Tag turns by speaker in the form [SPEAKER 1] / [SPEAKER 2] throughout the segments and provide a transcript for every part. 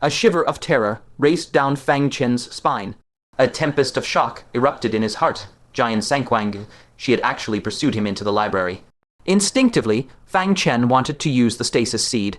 [SPEAKER 1] A shiver of terror raced down Fang Chen's spine. A tempest of shock erupted in his heart. Jian Sankuang, she had actually pursued him into the library. Instinctively, Fang Chen wanted to use the stasis seed,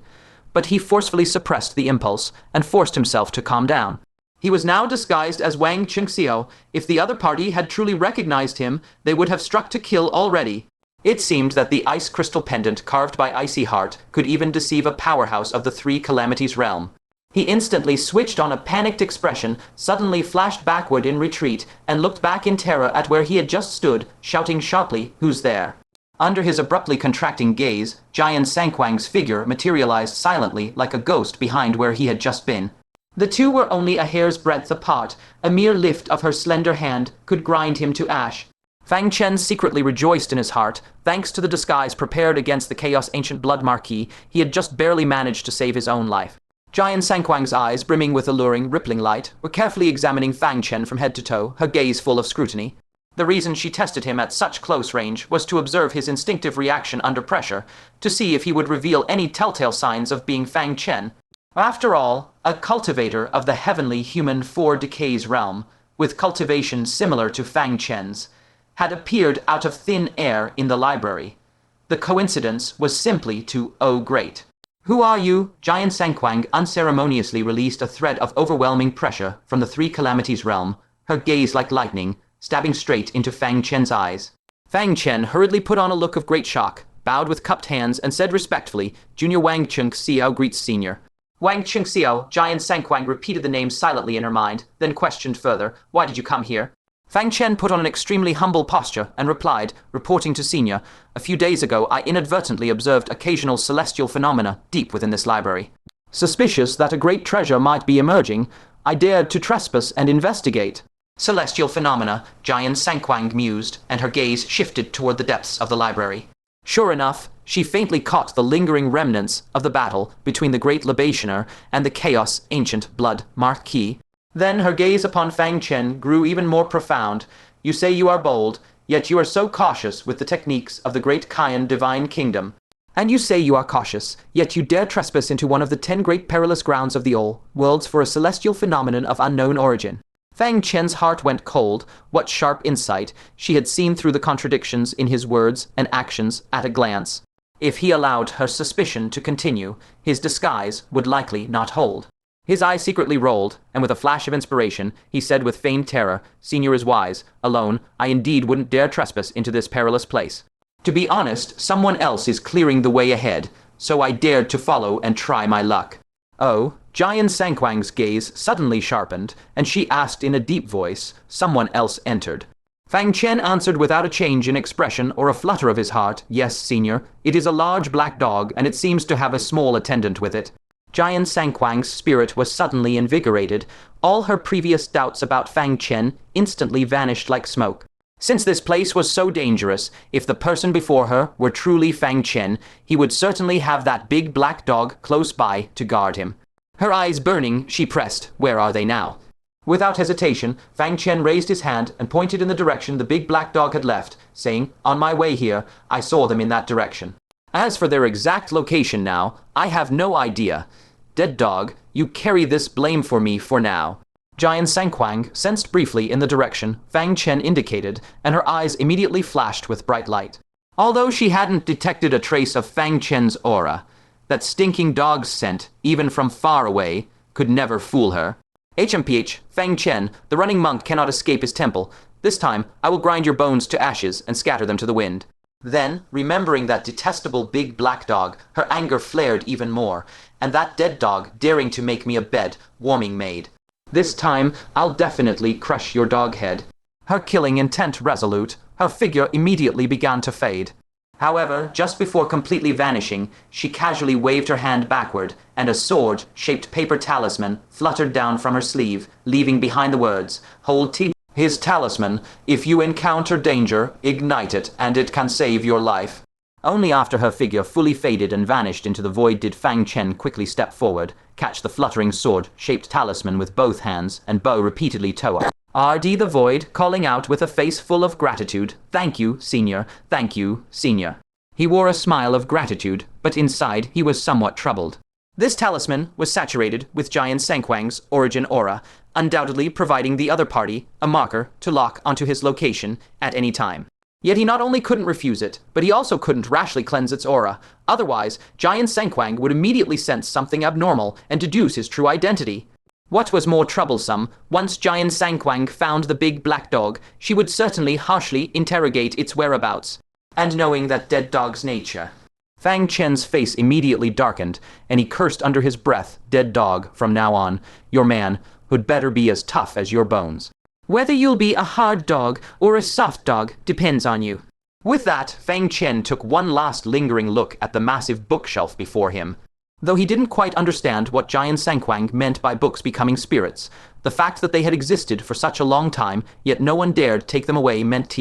[SPEAKER 1] but he forcefully suppressed the impulse and forced himself to calm down. He was now disguised as Wang Chongxiao. If the other party had truly recognized him, they would have struck to kill already. It seemed that the ice crystal pendant carved by Icy Heart could even deceive a powerhouse of the Three Calamities Realm. He instantly switched on a panicked expression, suddenly flashed backward in retreat, and looked back in terror at where he had just stood, shouting sharply, "Who's there?" Under his abruptly contracting gaze, Jian Sankuang's figure materialized silently like a ghost behind where he had just been. The two were only a hair's breadth apart. A mere lift of her slender hand could grind him to ash. Fang Chen secretly rejoiced in his heart. Thanks to the disguise prepared against the Chaos Ancient Blood Marquis, he had just barely managed to save his own life. Jian Sankuang's eyes, brimming with alluring, rippling light, were carefully examining Fang Chen from head to toe, her gaze full of scrutiny. The reason she tested him at such close range was to observe his instinctive reaction under pressure, to see if he would reveal any telltale signs of being Fang Chen. After all, a cultivator of the heavenly human Four Decays realm, with cultivation similar to Fang Chen's, had appeared out of thin air in the library. The coincidence was simply too great. "Who are you?" Jian Sankuang unceremoniously released a thread of overwhelming pressure from the Three Calamities Realm, her gaze like lightning, stabbing straight into Fang Chen's eyes. Fang Chen hurriedly put on a look of great shock, bowed with cupped hands, and said respectfully, "Junior Wang Chongxiao greets Senior." Wang Chongxiao, Jian Sankuang repeated the name silently in her mind, then questioned further, "Why did you come here?" Fang Chen put on an extremely humble posture and replied, reporting to Senior, "A few days ago I inadvertently observed occasional celestial phenomena deep within this library. Suspicious that a great treasure might be emerging, I dared to trespass and investigate." Celestial phenomena, Jian Sankuang mused, and her gaze shifted toward the depths of the library. Sure enough, she faintly caught the lingering remnants of the battle between the Great Libationer and the Chaos Ancient Blood Marquis. Then her gaze upon Fang Chen grew even more profound. "You say you are bold, yet you are so cautious with the techniques of the Great Kayan Divine Kingdom. And you say you are cautious, yet you dare trespass into one of the 10 great perilous grounds of the all worlds for a celestial phenomenon of unknown origin." Fang Chen's heart went cold. What sharp insight! She had seen through the contradictions in his words and actions at a glance. If he allowed her suspicion to continue, his disguise would likely not hold. His eyes secretly rolled, and with a flash of inspiration, he said with feigned terror, "Senior is wise. Alone, I indeed wouldn't dare trespass into this perilous place. To be honest, someone else is clearing the way ahead, so I dared to follow and try my luck." "Oh?" Jian Sankuang's gaze suddenly sharpened, and she asked in a deep voice. Someone else entered. Fang Chen answered without a change in expression or a flutter of his heart, "Yes, Senior. It is a large black dog, and it seems to have a small attendant with it." Jian Sankuang's spirit was suddenly invigorated. All her previous doubts about Fang Chen instantly vanished like smoke. Since this place was so dangerous, if the person before her were truly Fang Chen, he would certainly have that big black dog close by to guard him. Her eyes burning, she pressed, "Where are they now?" Without hesitation, Fang Chen raised his hand and pointed in the direction the big black dog had left, saying, "On my way here, I saw them in that direction. As for their exact location now, I have no idea. Dead dog, you carry this blame for me for now." Jian Sankuang sensed briefly in the direction Fang Chen indicated, and her eyes immediately flashed with bright light. Although she hadn't detected a trace of Fang Chen's aura, that stinking dog's scent, even from far away, could never fool her. "HMPH, Fang Chen, the running monk cannot escape his temple. This time, I will grind your bones to ashes and scatter them to the wind." Then, remembering that detestable big black dog, her anger flared even more, and that dead dog daring to make me a bed, warming maid. "This time, I'll definitely crush your dog head." Her killing intent resolute, her figure immediately began to fade. However, just before completely vanishing, she casually waved her hand backward, and a sword-shaped paper talisman fluttered down from her sleeve, leaving behind the words, "Hold T." His talisman, if you encounter danger, ignite it, and it can save your life. Only after her figure fully faded and vanished into the void did Fang Chen quickly step forward, catch the fluttering sword-shaped talisman with both hands, and bow repeatedly toward RD the void, calling out with a face full of gratitude, "Thank you, Senior. Thank you, Senior." He wore a smile of gratitude, but inside he was somewhat troubled. This talisman was saturated with Jian Sankuang's origin aura, undoubtedly providing the other party a marker to lock onto his location at any time. Yet he not only couldn't refuse it, but he also couldn't rashly cleanse its aura. Otherwise, Jian Sankuang would immediately sense something abnormal and deduce his true identity. What was more troublesome, once Jian Sankuang found the big black dog, she would certainly harshly interrogate its whereabouts. And knowing that dead dog's nature, Fang Chen's face immediately darkened, and he cursed under his breath, "Dead dog, from now on, your man would better be as tough as your bones. Whether you'll be a hard dog or a soft dog depends on you." With that, Fang Chen took one last lingering look at the massive bookshelf before him. Though he didn't quite understand what Jian Sankuang meant by books becoming spirits, the fact that they had existed for such a long time, yet no one dared take them away meant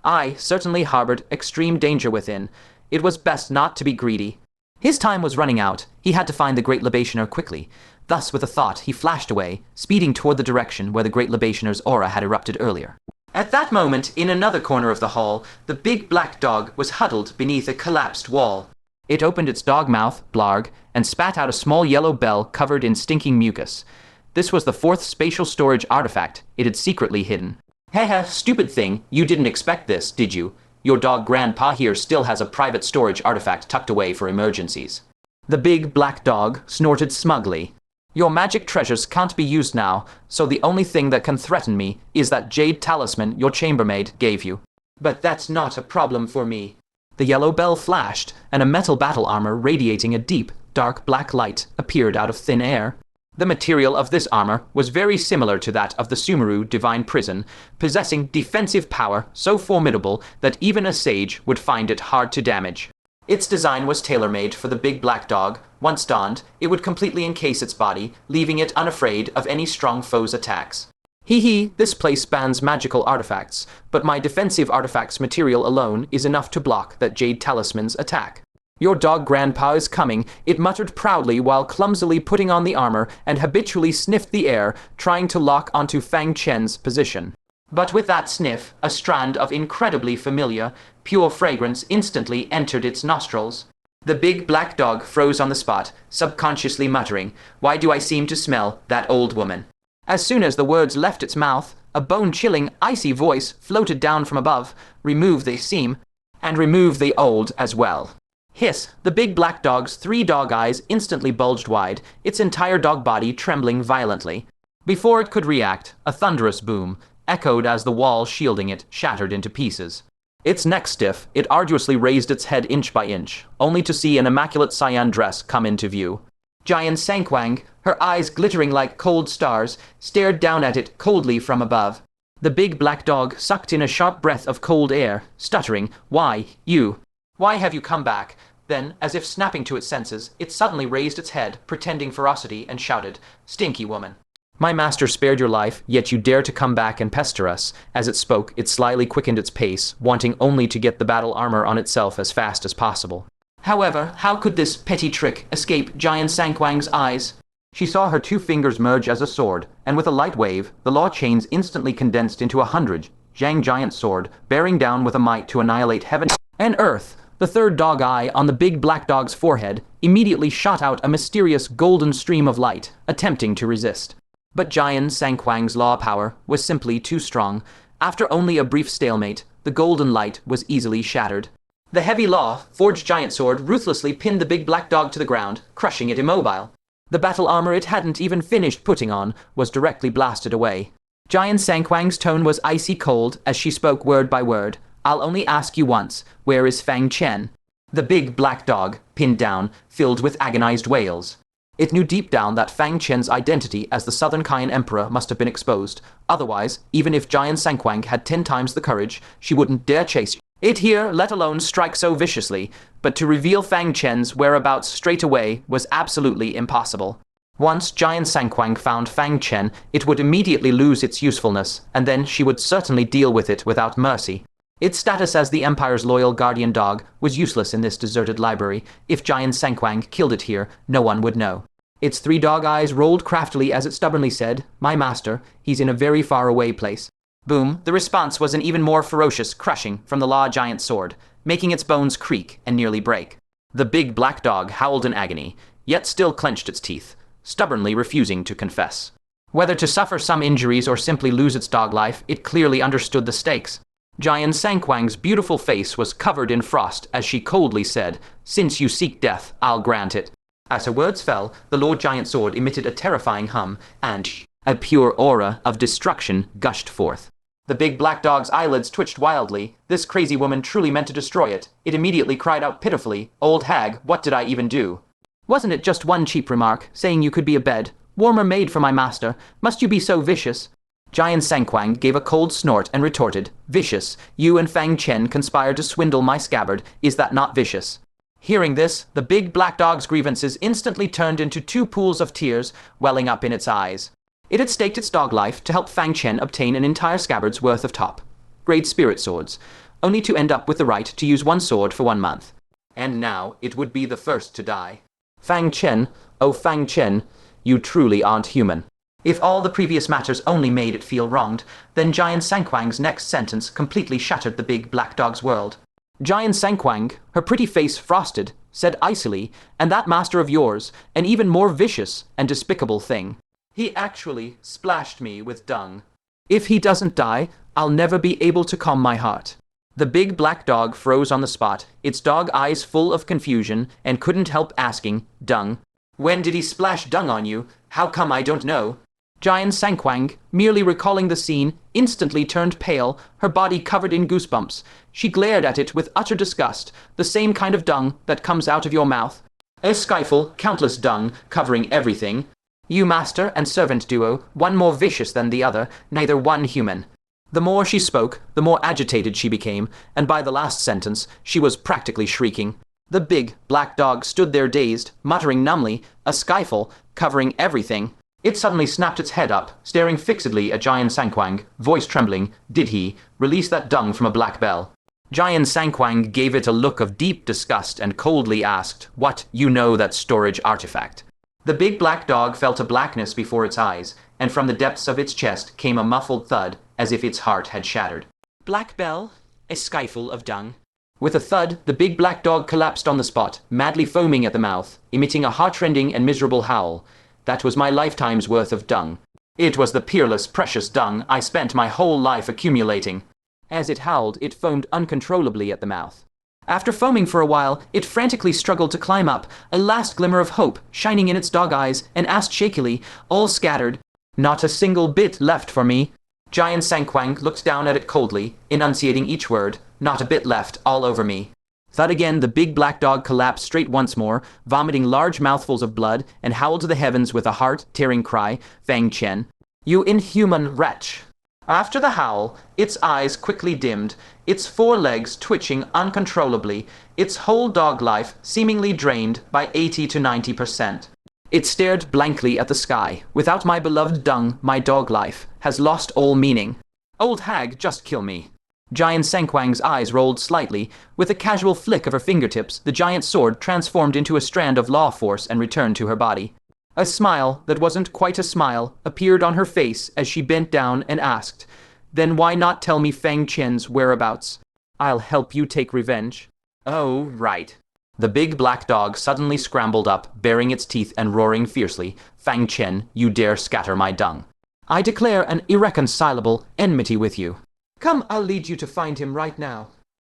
[SPEAKER 1] I certainly harbored extreme danger within. It was best not to be greedy. His time was running out. He had to find the Great Libationer quickly. Thus, with a thought, he flashed away, speeding toward the direction where the Great Libationer's aura had erupted earlier. At that moment, in another corner of the hall, the big black dog was huddled beneath a collapsed wall. It opened its dog mouth, blarg, and spat out a small yellow bell covered in stinking mucus. This was the fourth spatial storage artifact it had secretly hidden. Heh, stupid thing, you didn't expect this, did you? Your dog Grandpa here still has a private storage artifact tucked away for emergencies. The big black dog snorted smugly. Your magic treasures can't be used now, so the only thing that can threaten me is that jade talisman your chambermaid gave you. But that's not a problem for me. The yellow bell flashed, and a metal battle armor radiating a deep, dark black light appeared out of thin air. The material of this armor was very similar to that of the Sumeru Divine Prison, possessing defensive power so formidable that even a sage would find it hard to damage. Its design was tailor-made for the big black dog. Once donned, it would completely encase its body, leaving it unafraid of any strong foe's attacks. This place spans magical artifacts, but my defensive artifacts material alone is enough to block that jade talisman's attack. Your dog Grandpa is coming, it muttered proudly while clumsily putting on the armor and habitually sniffed the air, trying to lock onto Fang Chen's position. But with that sniff, a strand of incredibly familiar, pure fragrance instantly entered its nostrils. The big black dog froze on the spot, subconsciously muttering, "Why do I seem to smell that old woman?" As soon as the words left its mouth, a bone-chilling, icy voice floated down from above, "Remove the seam, and remove the old as well." Hiss! The big black dog's 3 dog eyes instantly bulged wide, its entire dog body trembling violently. Before it could react, a thunderous boom echoed as the wall shielding it shattered into pieces. Its neck stiff, it arduously raised its head inch by inch, only to see an immaculate cyan dress come into view. Jian Sankuang, her eyes glittering like cold stars, stared down at it coldly from above. The big black dog sucked in a sharp breath of cold air, stuttering, "Why, you? Why have you come back?" Then, as if snapping to its senses, it suddenly raised its head, pretending ferocity, and shouted, "Stinky woman! My master spared your life, yet you dare to come back and pester us." As it spoke, it slyly quickened its pace, wanting only to get the battle armor on itself as fast as possible. However, how could this petty trick escape Jian Sankuang's eyes? She saw her 2 fingers merge as a sword, and with a light wave, the law chains instantly condensed into 100 Zhang giant sword, bearing down with a might to annihilate heaven and earth. The 3rd dog eye on the big black dog's forehead immediately shot out a mysterious golden stream of light, attempting to resist. But Jian Sankuang's law power was simply too strong. After only a brief stalemate, the golden light was easily shattered. The heavy law, forged giant sword ruthlessly pinned the big black dog to the ground, crushing it immobile. The battle armor it hadn't even finished putting on was directly blasted away. Jian Sankuang's tone was icy cold as she spoke word by word. "I'll only ask you once, where is Fang Chen?" The big black dog, pinned down, filled with agonized wails. It knew deep down that Fang Chen's identity as the Southern Kyan Emperor must have been exposed. Otherwise, even if Jian Sankuang had 10 times the courage, she wouldn't dare chase it here, let alone strike so viciously. But to reveal Fang Chen's whereabouts straight away was absolutely impossible. Once Jian Sankuang found Fang Chen, it would immediately lose its usefulness, and then she would certainly deal with it without mercy. Its status as the Empire's loyal guardian dog was useless in this deserted library. If Jian Sankuang killed it here, no one would know. Its 3 dog eyes rolled craftily as it stubbornly said, "My master, he's in a very far away place." Boom, the response was an even more ferocious crushing from the law giant sword, making its bones creak and nearly break. The big black dog howled in agony. yet still clenched its teeth, stubbornly refusing to confess. Whether to suffer some injuries or simply lose its dog life, it clearly understood the stakes. Jian Sankuang's beautiful face was covered in frost as she coldly said, "Since you seek death, I'll grant it." As her words fell, the Lord Giant Sword emitted a terrifying hum, and a pure aura of destruction gushed forth. The big black dog's eyelids twitched wildly. This crazy woman truly meant to destroy it. It immediately cried out pitifully, "Old hag, what did I even do?" "Wasn't it just one cheap remark, saying you could be a bed, warmer made for my master? Must you be so vicious?" Jian Sankuang gave a cold snort and retorted, "Vicious? You and Fang Chen conspired to swindle my scabbard. Is that not vicious?" Hearing this, the big black dog's grievances instantly turned into two pools of tears welling up in its eyes. It had staked its dog life to help Fang Chen obtain an entire scabbard's worth of top grade spirit swords, only to end up with the right to use one sword for 1 month. And now it would be the first to die. Fang Chen, oh Fang Chen, you truly aren't human. If all the previous matters only made it feel wronged, then Jian Sankuang's next sentence completely shattered the big black dog's world. Jian Sankuang, her pretty face frosted, said icily, "And that master of yours, an even more vicious and despicable thing. He actually splashed me with dung. If he doesn't die, I'll never be able to calm my heart." The big black dog froze on the spot, its dog eyes full of confusion, and couldn't help asking, "Dung? When did he splash dung on you? How come I don't know?" Jian Sankuang, merely recalling the scene, instantly turned pale, her body covered in goosebumps. She glared at it with utter disgust, the same kind of dung that comes out of your mouth. A skyful, countless dung, covering everything. You master and servant duo, one more vicious than the other, neither one human. The more she spoke, the more agitated she became, and by the last sentence, she was practically shrieking. The big, black dog stood there dazed, muttering numbly, "A skyful, covering everything." It suddenly snapped its head up, staring fixedly at Jian Sankuang, voice trembling. "Did he release that dung from a black bell?" Jian Sankuang gave it a look of deep disgust and coldly asked, "What, you know that storage artifact?" The big black dog felt a blackness before its eyes, and from the depths of its chest came a muffled thud, as if its heart had shattered. "Black bell? A skyful of dung?" With a thud, the big black dog collapsed on the spot, madly foaming at the mouth, emitting a heart-rending and miserable howl. "That was my lifetime's worth of dung. It was the peerless, precious dung I spent my whole life accumulating." As it howled, it foamed uncontrollably at the mouth. After foaming for a while, it frantically struggled to climb up, a last glimmer of hope shining in its dog eyes, and asked shakily, "All scattered? Not a single bit left for me?" Jian Sankuang looked down at it coldly, enunciating each word, "Not a bit left, all over me." Thud again, the big black dog collapsed straight once more, vomiting large mouthfuls of blood, and howled to the heavens with a heart-tearing cry, "Fang Chen, you inhuman wretch!" After the howl, its eyes quickly dimmed, its forelegs twitching uncontrollably, its whole dog life seemingly drained by 80 to 90%. It stared blankly at the sky. "Without my beloved dung, my dog life has lost all meaning. Old hag, just kill me." Jian Sankuang's eyes rolled slightly. With a casual flick of her fingertips, the giant sword transformed into a strand of law force and returned to her body. A smile that wasn't quite a smile appeared on her face as she bent down and asked, "Then why not tell me Fang Chen's whereabouts? I'll help you take revenge." "Oh, right." The big black dog suddenly scrambled up, baring its teeth and roaring fiercely, "Fang Chen, you dare scatter my dung. I declare an irreconcilable enmity with you. Come, I'll lead you to find him right now."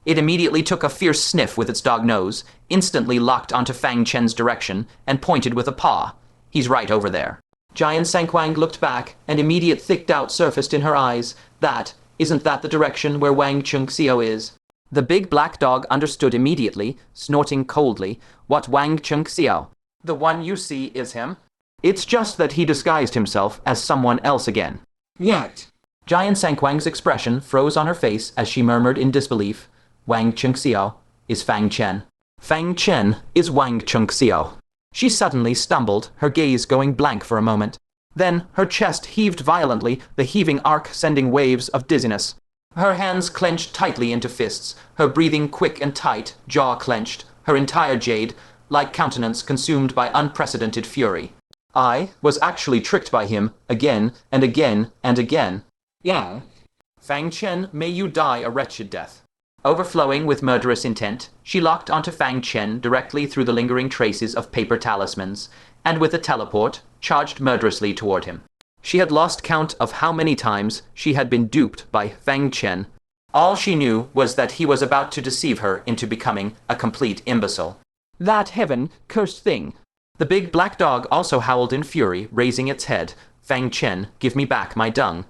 [SPEAKER 1] It immediately took a fierce sniff with its dog nose, instantly locked onto Fang Chen's direction, and pointed with a paw. "He's right over there." Jian Sankuang looked back, and immediate thick doubt surfaced in her eyes. Isn't that the direction where Wang Chongxiao is?" The big black dog understood immediately, snorting coldly. "What Wang Chongxiao? The one you see is him? It's just that he disguised himself as someone else again." "What?" Jian Sankuang's expression froze on her face as she murmured in disbelief, "Wang Chongxiao is Fang Chen. Fang Chen is Wang Chongxiao." She suddenly stumbled, her gaze going blank for a moment. Then her chest heaved violently, the heaving arc sending waves of dizziness. Her hands clenched tightly into fists, her breathing quick and tight, jaw clenched, her entire jade-like countenance consumed by unprecedented fury. I was actually tricked by him, again and again and again. "Yeah. Fang Chen, may you die a wretched death." Overflowing with murderous intent, she locked onto Fang Chen directly through the lingering traces of paper talismans, and with a teleport, charged murderously toward him. She had lost count of how many times she had been duped by Fang Chen. All she knew was that he was about to deceive her into becoming a complete imbecile. That heaven-cursed thing! The big black dog also howled in fury, raising its head. Fang Chen, give me back my dung.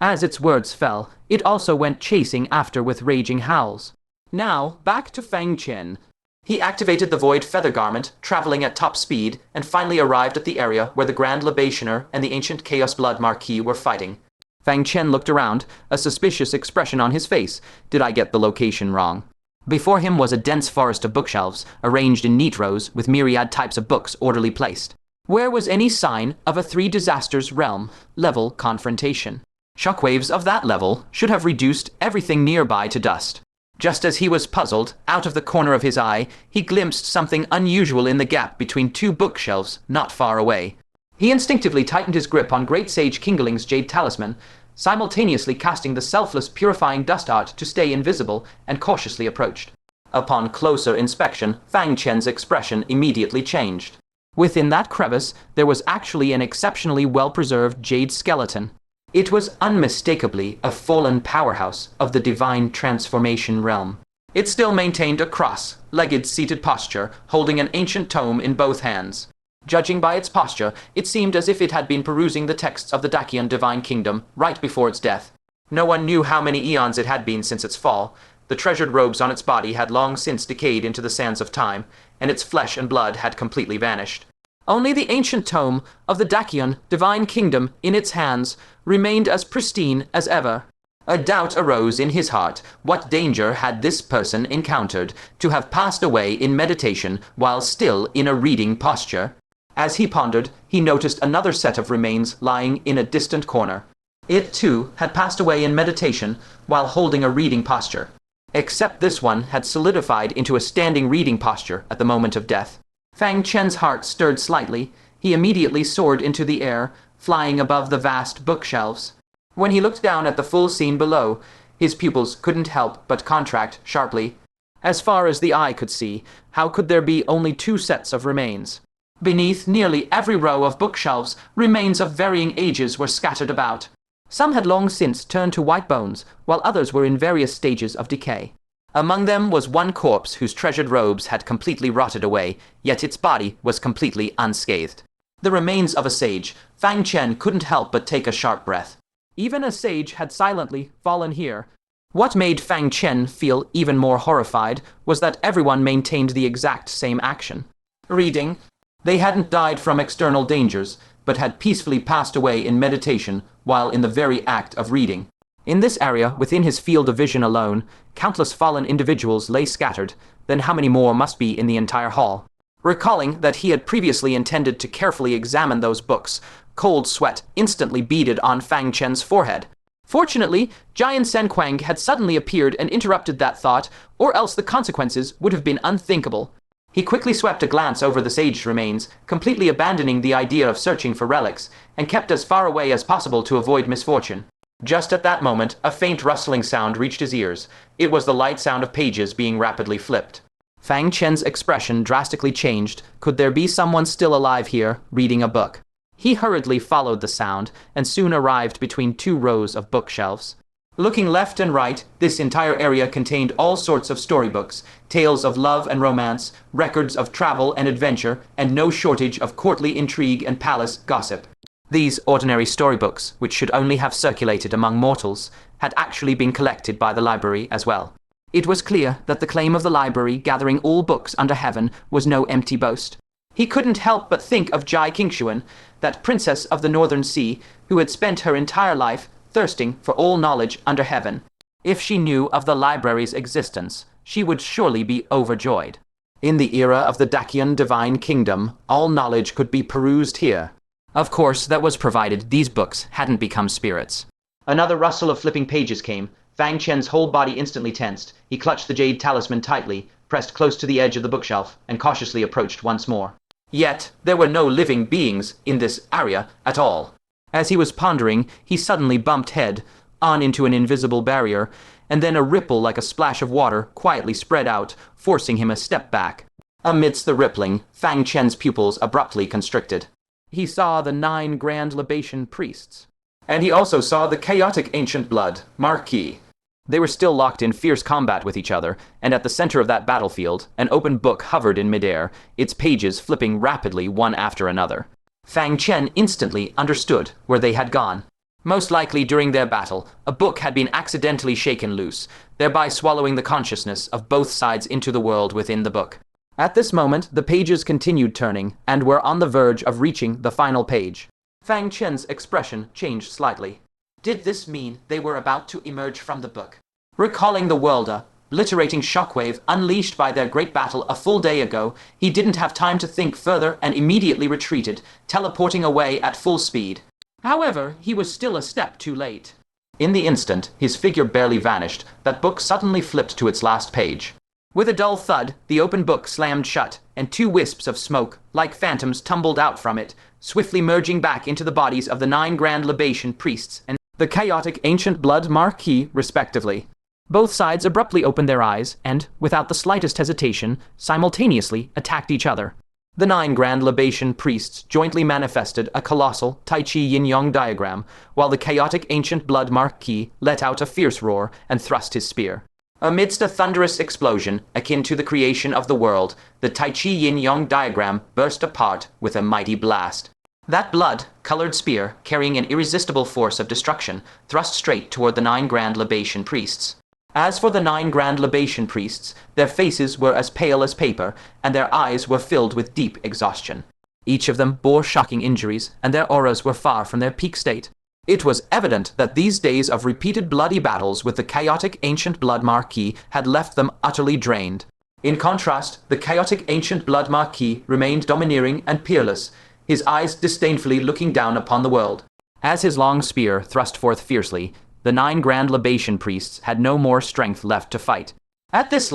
[SPEAKER 1] As its words fell, it also went chasing after with raging howls. Now, back to Fang Chen. He activated the void feather garment, traveling at top speed, and finally arrived at the area where the Grand Libationer and the ancient Chaos Blood Marquis were fighting. Fang Chen looked around, a suspicious expression on his face. Did I get the location wrong? Before him was a dense forest of bookshelves, arranged in neat rows with myriad types of books orderly placed. Where was any sign of a Three Disasters Realm level confrontation? Shockwaves of that level should have reduced everything nearby to dust. Just as he was puzzled, out of the corner of his eye, he glimpsed something unusual in the gap between two bookshelves not far away. He instinctively tightened his grip on Great Sage Kingling's jade talisman, simultaneously casting the selfless purifying dust art to stay invisible, and cautiously approached. Upon closer inspection, Fang Chen's expression immediately changed. Within that crevice, there was actually an exceptionally well-preserved jade skeleton. It was unmistakably a fallen powerhouse of the divine transformation realm. It still maintained a cross-legged seated posture, holding an ancient tome in both hands. Judging by its posture, it seemed as if it had been perusing the texts of the Dacian divine kingdom right before its death. No one knew how many eons it had been since its fall. The treasured robes on its body had long since decayed into the sands of time, and its flesh and blood had completely vanished. Only the ancient tome of the Dacian divine kingdom in its hands remained as pristine as ever. A doubt arose in his heart. What danger had this person encountered to have passed away in meditation while still in a reading posture? As he pondered, he noticed another set of remains lying in a distant corner. It, too, had passed away in meditation while holding a reading posture. Except this one had solidified into a standing reading posture at the moment of death. Fang Chen's heart stirred slightly. He immediately soared into the air, flying above the vast bookshelves. When he looked down at the full scene below, his pupils couldn't help but contract sharply. As far as the eye could see, how could there be only two sets of remains? Beneath nearly every row of bookshelves, remains of varying ages were scattered about. Some had long since turned to white bones, while others were in various stages of decay. Among them was one corpse whose treasured robes had completely rotted away, yet its body was completely unscathed. The remains of a sage. Fang Chen couldn't help but take a sharp breath. Even a sage had silently fallen here. What made Fang Chen feel even more horrified was that everyone maintained the exact same action. Reading. They hadn't died from external dangers, but had peacefully passed away in meditation while in the very act of reading. In this area, within his field of vision alone, countless fallen individuals lay scattered. Then how many more must be in the entire hall? Recalling that he had previously intended to carefully examine those books, cold sweat instantly beaded on Fang Chen's forehead. Fortunately, Jian Sankuang had suddenly appeared and interrupted that thought, or else the consequences would have been unthinkable. He quickly swept a glance over the sage's remains, completely abandoning the idea of searching for relics, and kept as far away as possible to avoid misfortune. Just at that moment, a faint rustling sound reached his ears. It was the light sound of pages being rapidly flipped. Fang Chen's expression drastically changed. Could there be someone still alive here, reading a book? He hurriedly followed the sound, and soon arrived between two rows of bookshelves. Looking left and right, this entire area contained all sorts of storybooks, tales of love and romance, records of travel and adventure, and no shortage of courtly intrigue and palace gossip. These ordinary storybooks, which should only have circulated among mortals, had actually been collected by the library as well. It was clear that the claim of the library gathering all books under heaven was no empty boast. He couldn't help but think of Jian Sankuang, that princess of the northern sea, who had spent her entire life thirsting for all knowledge under heaven. If she knew of the library's existence, she would surely be overjoyed. In the era of the Dacian divine kingdom, all knowledge could be perused here. Of course, that was provided these books hadn't become spirits. Another rustle of flipping pages came. Fang Chen's whole body instantly tensed. He clutched the jade talisman tightly, pressed close to the edge of the bookshelf, and cautiously approached once more. Yet, there were no living beings in this area at all. As he was pondering, he suddenly bumped head on into an invisible barrier, and then a ripple like a splash of water quietly spread out, forcing him a step back. Amidst the rippling, Fang Chen's pupils abruptly constricted. He saw the 9 Grand Libation priests. And he also saw the chaotic ancient blood, Marquis. They were still locked in fierce combat with each other, and at the center of that battlefield, an open book hovered in midair, its pages flipping rapidly one after another. Fang Chen instantly understood where they had gone. Most likely during their battle, a book had been accidentally shaken loose, thereby swallowing the consciousness of both sides into the world within the book. At this moment, the pages continued turning, and were on the verge of reaching the final page. Fang Chen's expression changed slightly. Did this mean they were about to emerge from the book? Recalling the obliterating shockwave unleashed by their great battle a full day ago, he didn't have time to think further and immediately retreated, teleporting away at full speed. However, he was still a step too late. In the instant his figure barely vanished, that book suddenly flipped to its last page. With a dull thud, the open book slammed shut, and 2 wisps of smoke, like phantoms, tumbled out from it, swiftly merging back into the bodies of the 9 Grand Libation priests and the chaotic ancient blood Marquis, respectively. Both sides abruptly opened their eyes and, without the slightest hesitation, simultaneously attacked each other. The 9 Grand Libation priests jointly manifested a colossal Tai Chi yin-yang diagram, while the chaotic ancient blood Marquis let out a fierce roar and thrust his spear. Amidst a thunderous explosion, akin to the creation of the world, the Tai Chi yin-yang diagram burst apart with a mighty blast. That blood-colored spear, carrying an irresistible force of destruction, thrust straight toward the 9 Grand Libation priests. As for the 9 Grand Libation priests, their faces were as pale as paper, and their eyes were filled with deep exhaustion. Each of them bore shocking injuries, and their auras were far from their peak state. It was evident that these days of repeated bloody battles with the chaotic ancient blood Marquis had left them utterly drained. In contrast, the chaotic ancient blood Marquis remained domineering and peerless, his eyes disdainfully looking down upon the world. As his long spear thrust forth fiercely, the 9 Grand Libation priests had no more strength left to fight. At this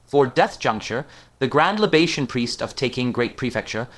[SPEAKER 1] for death juncture, the Grand Libation priest of Taking Great Prefecture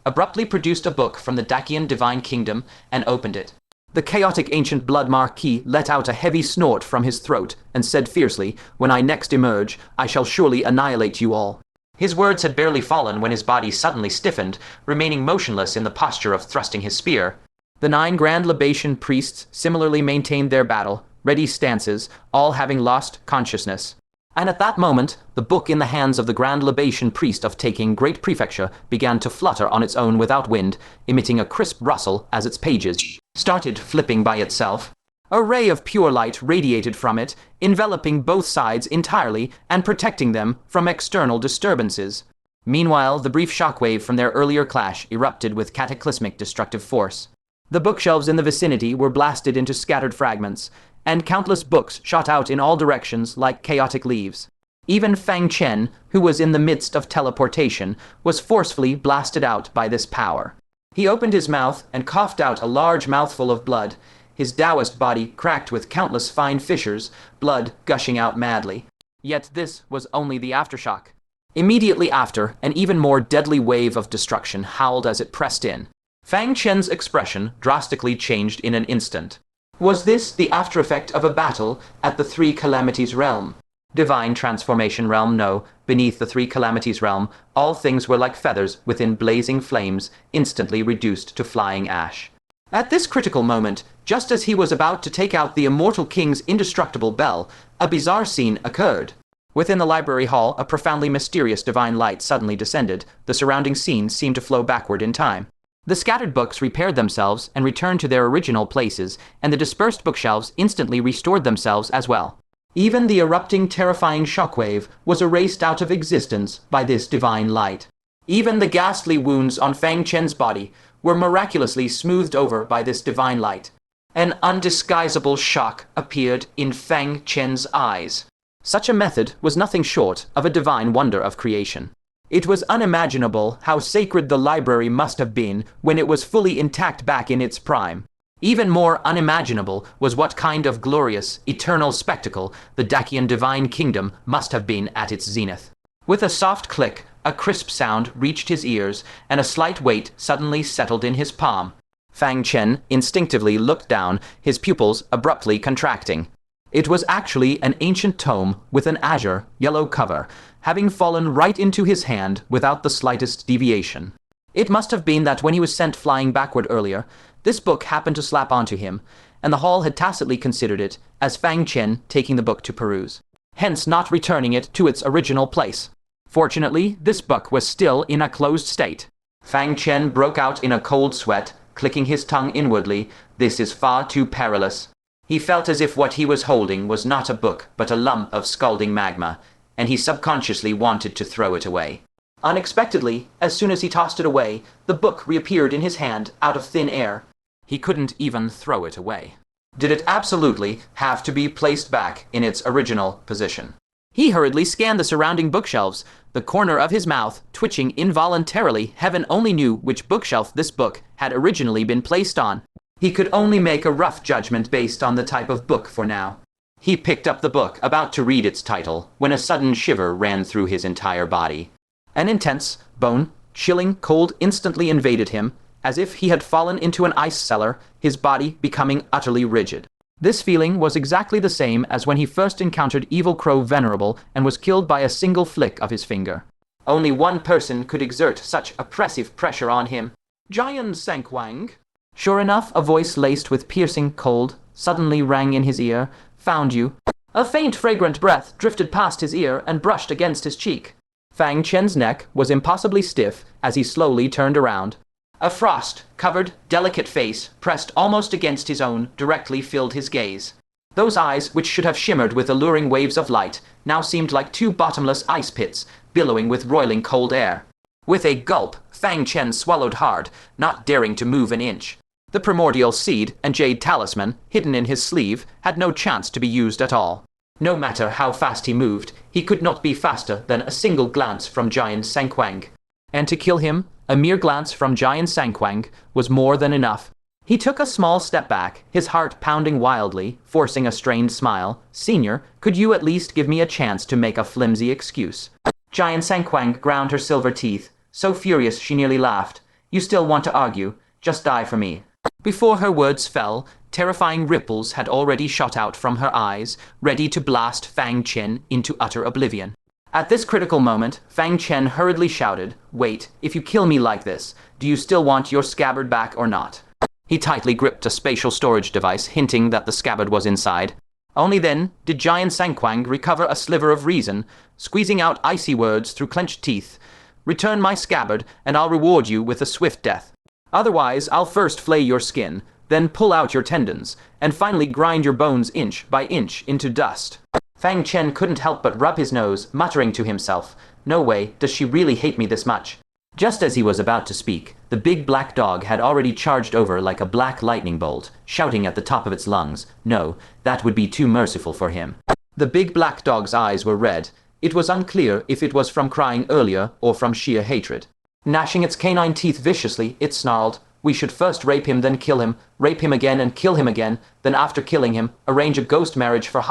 [SPEAKER 1] abruptly produced a book from the Dacian Divine Kingdom and opened it. The chaotic ancient blood Marquis let out a heavy snort from his throat and said fiercely, "When I next emerge, I shall surely annihilate you all." His words had barely fallen when his body suddenly stiffened, remaining motionless in the posture of thrusting his spear. The 9 Grand Libation priests similarly maintained their battle, ready stances, all having lost consciousness. And at that moment, the book in the hands of the Grand Libation priest of Taking Great Prefecture began to flutter on its own without wind, emitting a crisp rustle as its pages started flipping by itself. A ray of pure light radiated from it, enveloping both sides entirely and protecting them from external disturbances. Meanwhile, the brief shockwave from their earlier clash erupted with cataclysmic destructive force. The bookshelves in the vicinity were blasted into scattered fragments, and countless books shot out in all directions like chaotic leaves. Even Fang Chen, who was in the midst of teleportation, was forcefully blasted out by this power. He opened his mouth and coughed out a large mouthful of blood, his Taoist body cracked with countless fine fissures, blood gushing out madly. Yet this was only the aftershock. Immediately after, an even more deadly wave of destruction howled as it pressed in. Fang Chen's expression drastically changed in an instant. Was this the aftereffect of a battle at the Three Calamities Realm? Divine Transformation Realm? No. Beneath the Three Calamities Realm, all things were like feathers within blazing flames, instantly reduced to flying ash. At this critical moment, just as he was about to take out the immortal king's indestructible bell, a bizarre scene occurred. Within the library hall, a profoundly mysterious divine light suddenly descended. The surrounding scene seemed to flow backward in time. The scattered books repaired themselves and returned to their original places, and the dispersed bookshelves instantly restored themselves as well. Even the erupting, terrifying shockwave was erased out of existence by this divine light. Even the ghastly wounds on Fang Chen's body were miraculously smoothed over by this divine light. An undisguisable shock appeared in Fang Chen's eyes. Such a method was nothing short of a divine wonder of creation. It was unimaginable how sacred the library must have been when it was fully intact back in its prime. Even more unimaginable was what kind of glorious, eternal spectacle the Dacian Divine Kingdom must have been at its zenith. With a soft click, a crisp sound reached his ears, and a slight weight suddenly settled in his palm. Fang Chen instinctively looked down, his pupils abruptly contracting. It was actually an ancient tome with an azure, yellow cover, having fallen right into his hand without the slightest deviation. It must have been that when he was sent flying backward earlier, this book happened to slap onto him, and the hall had tacitly considered it as Fang Chen taking the book to peruse, hence not returning it to its original place. Fortunately, this book was still in a closed state. Fang Chen broke out in a cold sweat, clicking his tongue inwardly. This is far too perilous. He felt as if what he was holding was not a book but a lump of scalding magma, and he subconsciously wanted to throw it away. Unexpectedly, as soon as he tossed it away, the book reappeared in his hand out of thin air. He couldn't even throw it away. Did it absolutely have to be placed back in its original position? He hurriedly scanned the surrounding bookshelves, the corner of his mouth twitching involuntarily. Heaven only knew which bookshelf this book had originally been placed on. He could only make a rough judgment based on the type of book for now. He picked up the book, about to read its title, when a sudden shiver ran through his entire body. An intense, bone-chilling cold instantly invaded him, as if he had fallen into an ice cellar, his body becoming utterly rigid. This feeling was exactly the same as when he first encountered Evil Crow Venerable and was killed by a single flick of his finger. Only one person could exert such oppressive pressure on him. Jian Sankuang. Sure enough, a voice laced with piercing cold suddenly rang in his ear. Found you. A faint fragrant breath drifted past his ear and brushed against his cheek. Fang Chen's neck was impossibly stiff as he slowly turned around. A frost-covered, delicate face, pressed almost against his own, directly filled his gaze. Those eyes, which should have shimmered with alluring waves of light, now seemed like two bottomless ice pits, billowing with roiling cold air. With a gulp, Fang Chen swallowed hard, not daring to move an inch. The primordial seed and jade talisman, hidden in his sleeve, had no chance to be used at all. No matter how fast he moved, he could not be faster than a single glance from Jian Sankuang. And to kill him, a mere glance from Jian Sankuang was more than enough. He took a small step back, his heart pounding wildly, forcing a strained smile. Senior, could you at least give me a chance to make a flimsy excuse? Jian Sankuang ground her silver teeth, so furious she nearly laughed. You still want to argue? Just die for me. Before her words fell, terrifying ripples had already shot out from her eyes, ready to blast Fang Chen into utter oblivion. At this critical moment, Fang Chen hurriedly shouted, "Wait, if you kill me like this, do you still want your scabbard back or not?" He tightly gripped a spatial storage device, hinting that the scabbard was inside. Only then did Jian Sankuang recover a sliver of reason, squeezing out icy words through clenched teeth. "Return my scabbard, and I'll reward you with a swift death. Otherwise, I'll first flay your skin, then pull out your tendons, and finally grind your bones inch by inch into dust." Fang Chen couldn't help but rub his nose, muttering to himself, "No way, does she really hate me this much?" Just as he was about to speak, the big black dog had already charged over like a black lightning bolt, shouting at the top of its lungs. No, that would be too merciful for him. The big black dog's eyes were red. It was unclear if it was from crying earlier or from sheer hatred. Gnashing its canine teeth viciously, it snarled, "We should first rape him, then kill him, rape him again and kill him again, then after killing him, arrange a ghost marriage for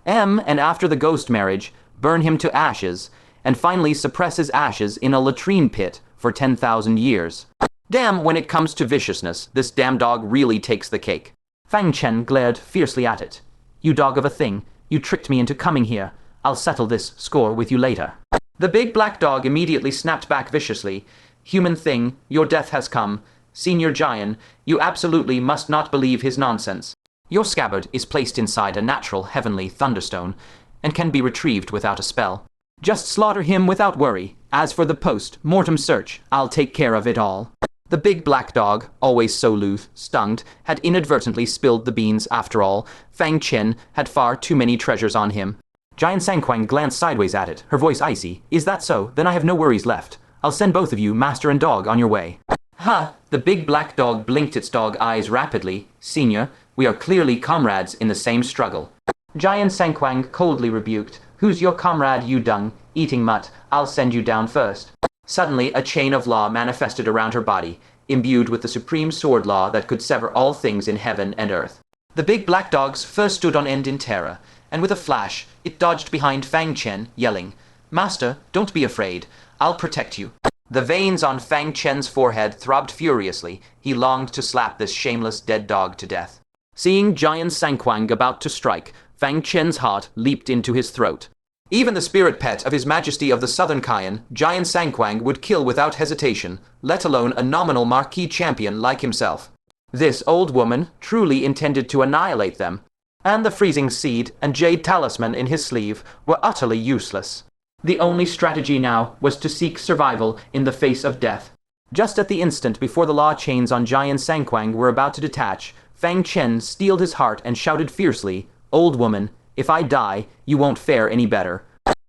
[SPEAKER 1] and after the ghost marriage, burn him to ashes, and finally suppress his ashes in a latrine pit for 10,000 years. Damn, when it comes to viciousness, this damn dog really takes the cake." Fang Chen glared fiercely at it. "You dog of a thing, you tricked me into coming here. I'll settle this score with you later." The big black dog immediately snapped back viciously. "Human thing, your death has come. Senior Jian, you absolutely must not believe his nonsense. Your scabbard is placed inside a natural heavenly thunderstone, and can be retrieved without a spell. Just slaughter him without worry. As for the post-mortem search, I'll take care of it all." The big black dog, always so loose, stung, had inadvertently spilled the beans after all. Fang Chen had far too many treasures on him. Jian Sankuang glanced sideways at it, her voice icy. "Is that so? Then I have no worries left. I'll send both of you, master and dog, on your way." "Ha!" The big black dog blinked its dog eyes rapidly. "Senior, we are clearly comrades in the same struggle." Jian Sankuang coldly rebuked, "Who's your comrade, you dung-eating mutt? I'll send you down first." Suddenly, a chain of law manifested around her body, imbued with the supreme sword law that could sever all things in heaven and earth. The big black dog's fur stood on end in terror, and with a flash, it dodged behind Fang Chen, yelling, "Master, don't be afraid. I'll protect you." The veins on Fang Chen's forehead throbbed furiously. He longed to slap this shameless dead dog to death. Seeing Jian Sankuang about to strike, Fang Chen's heart leaped into his throat. Even the spirit pet of His Majesty of the Southern Cayenne, Jian Sankuang, would kill without hesitation, let alone a nominal marquis champion like himself. This old woman truly intended to annihilate them, and the freezing seed and jade talisman in his sleeve were utterly useless. The only strategy now was to seek survival in the face of death. Just at the instant before the law chains on Jian Sankuang were about to detach, Fang Chen steeled his heart and shouted fiercely, "Old woman, if I die, you won't fare any better."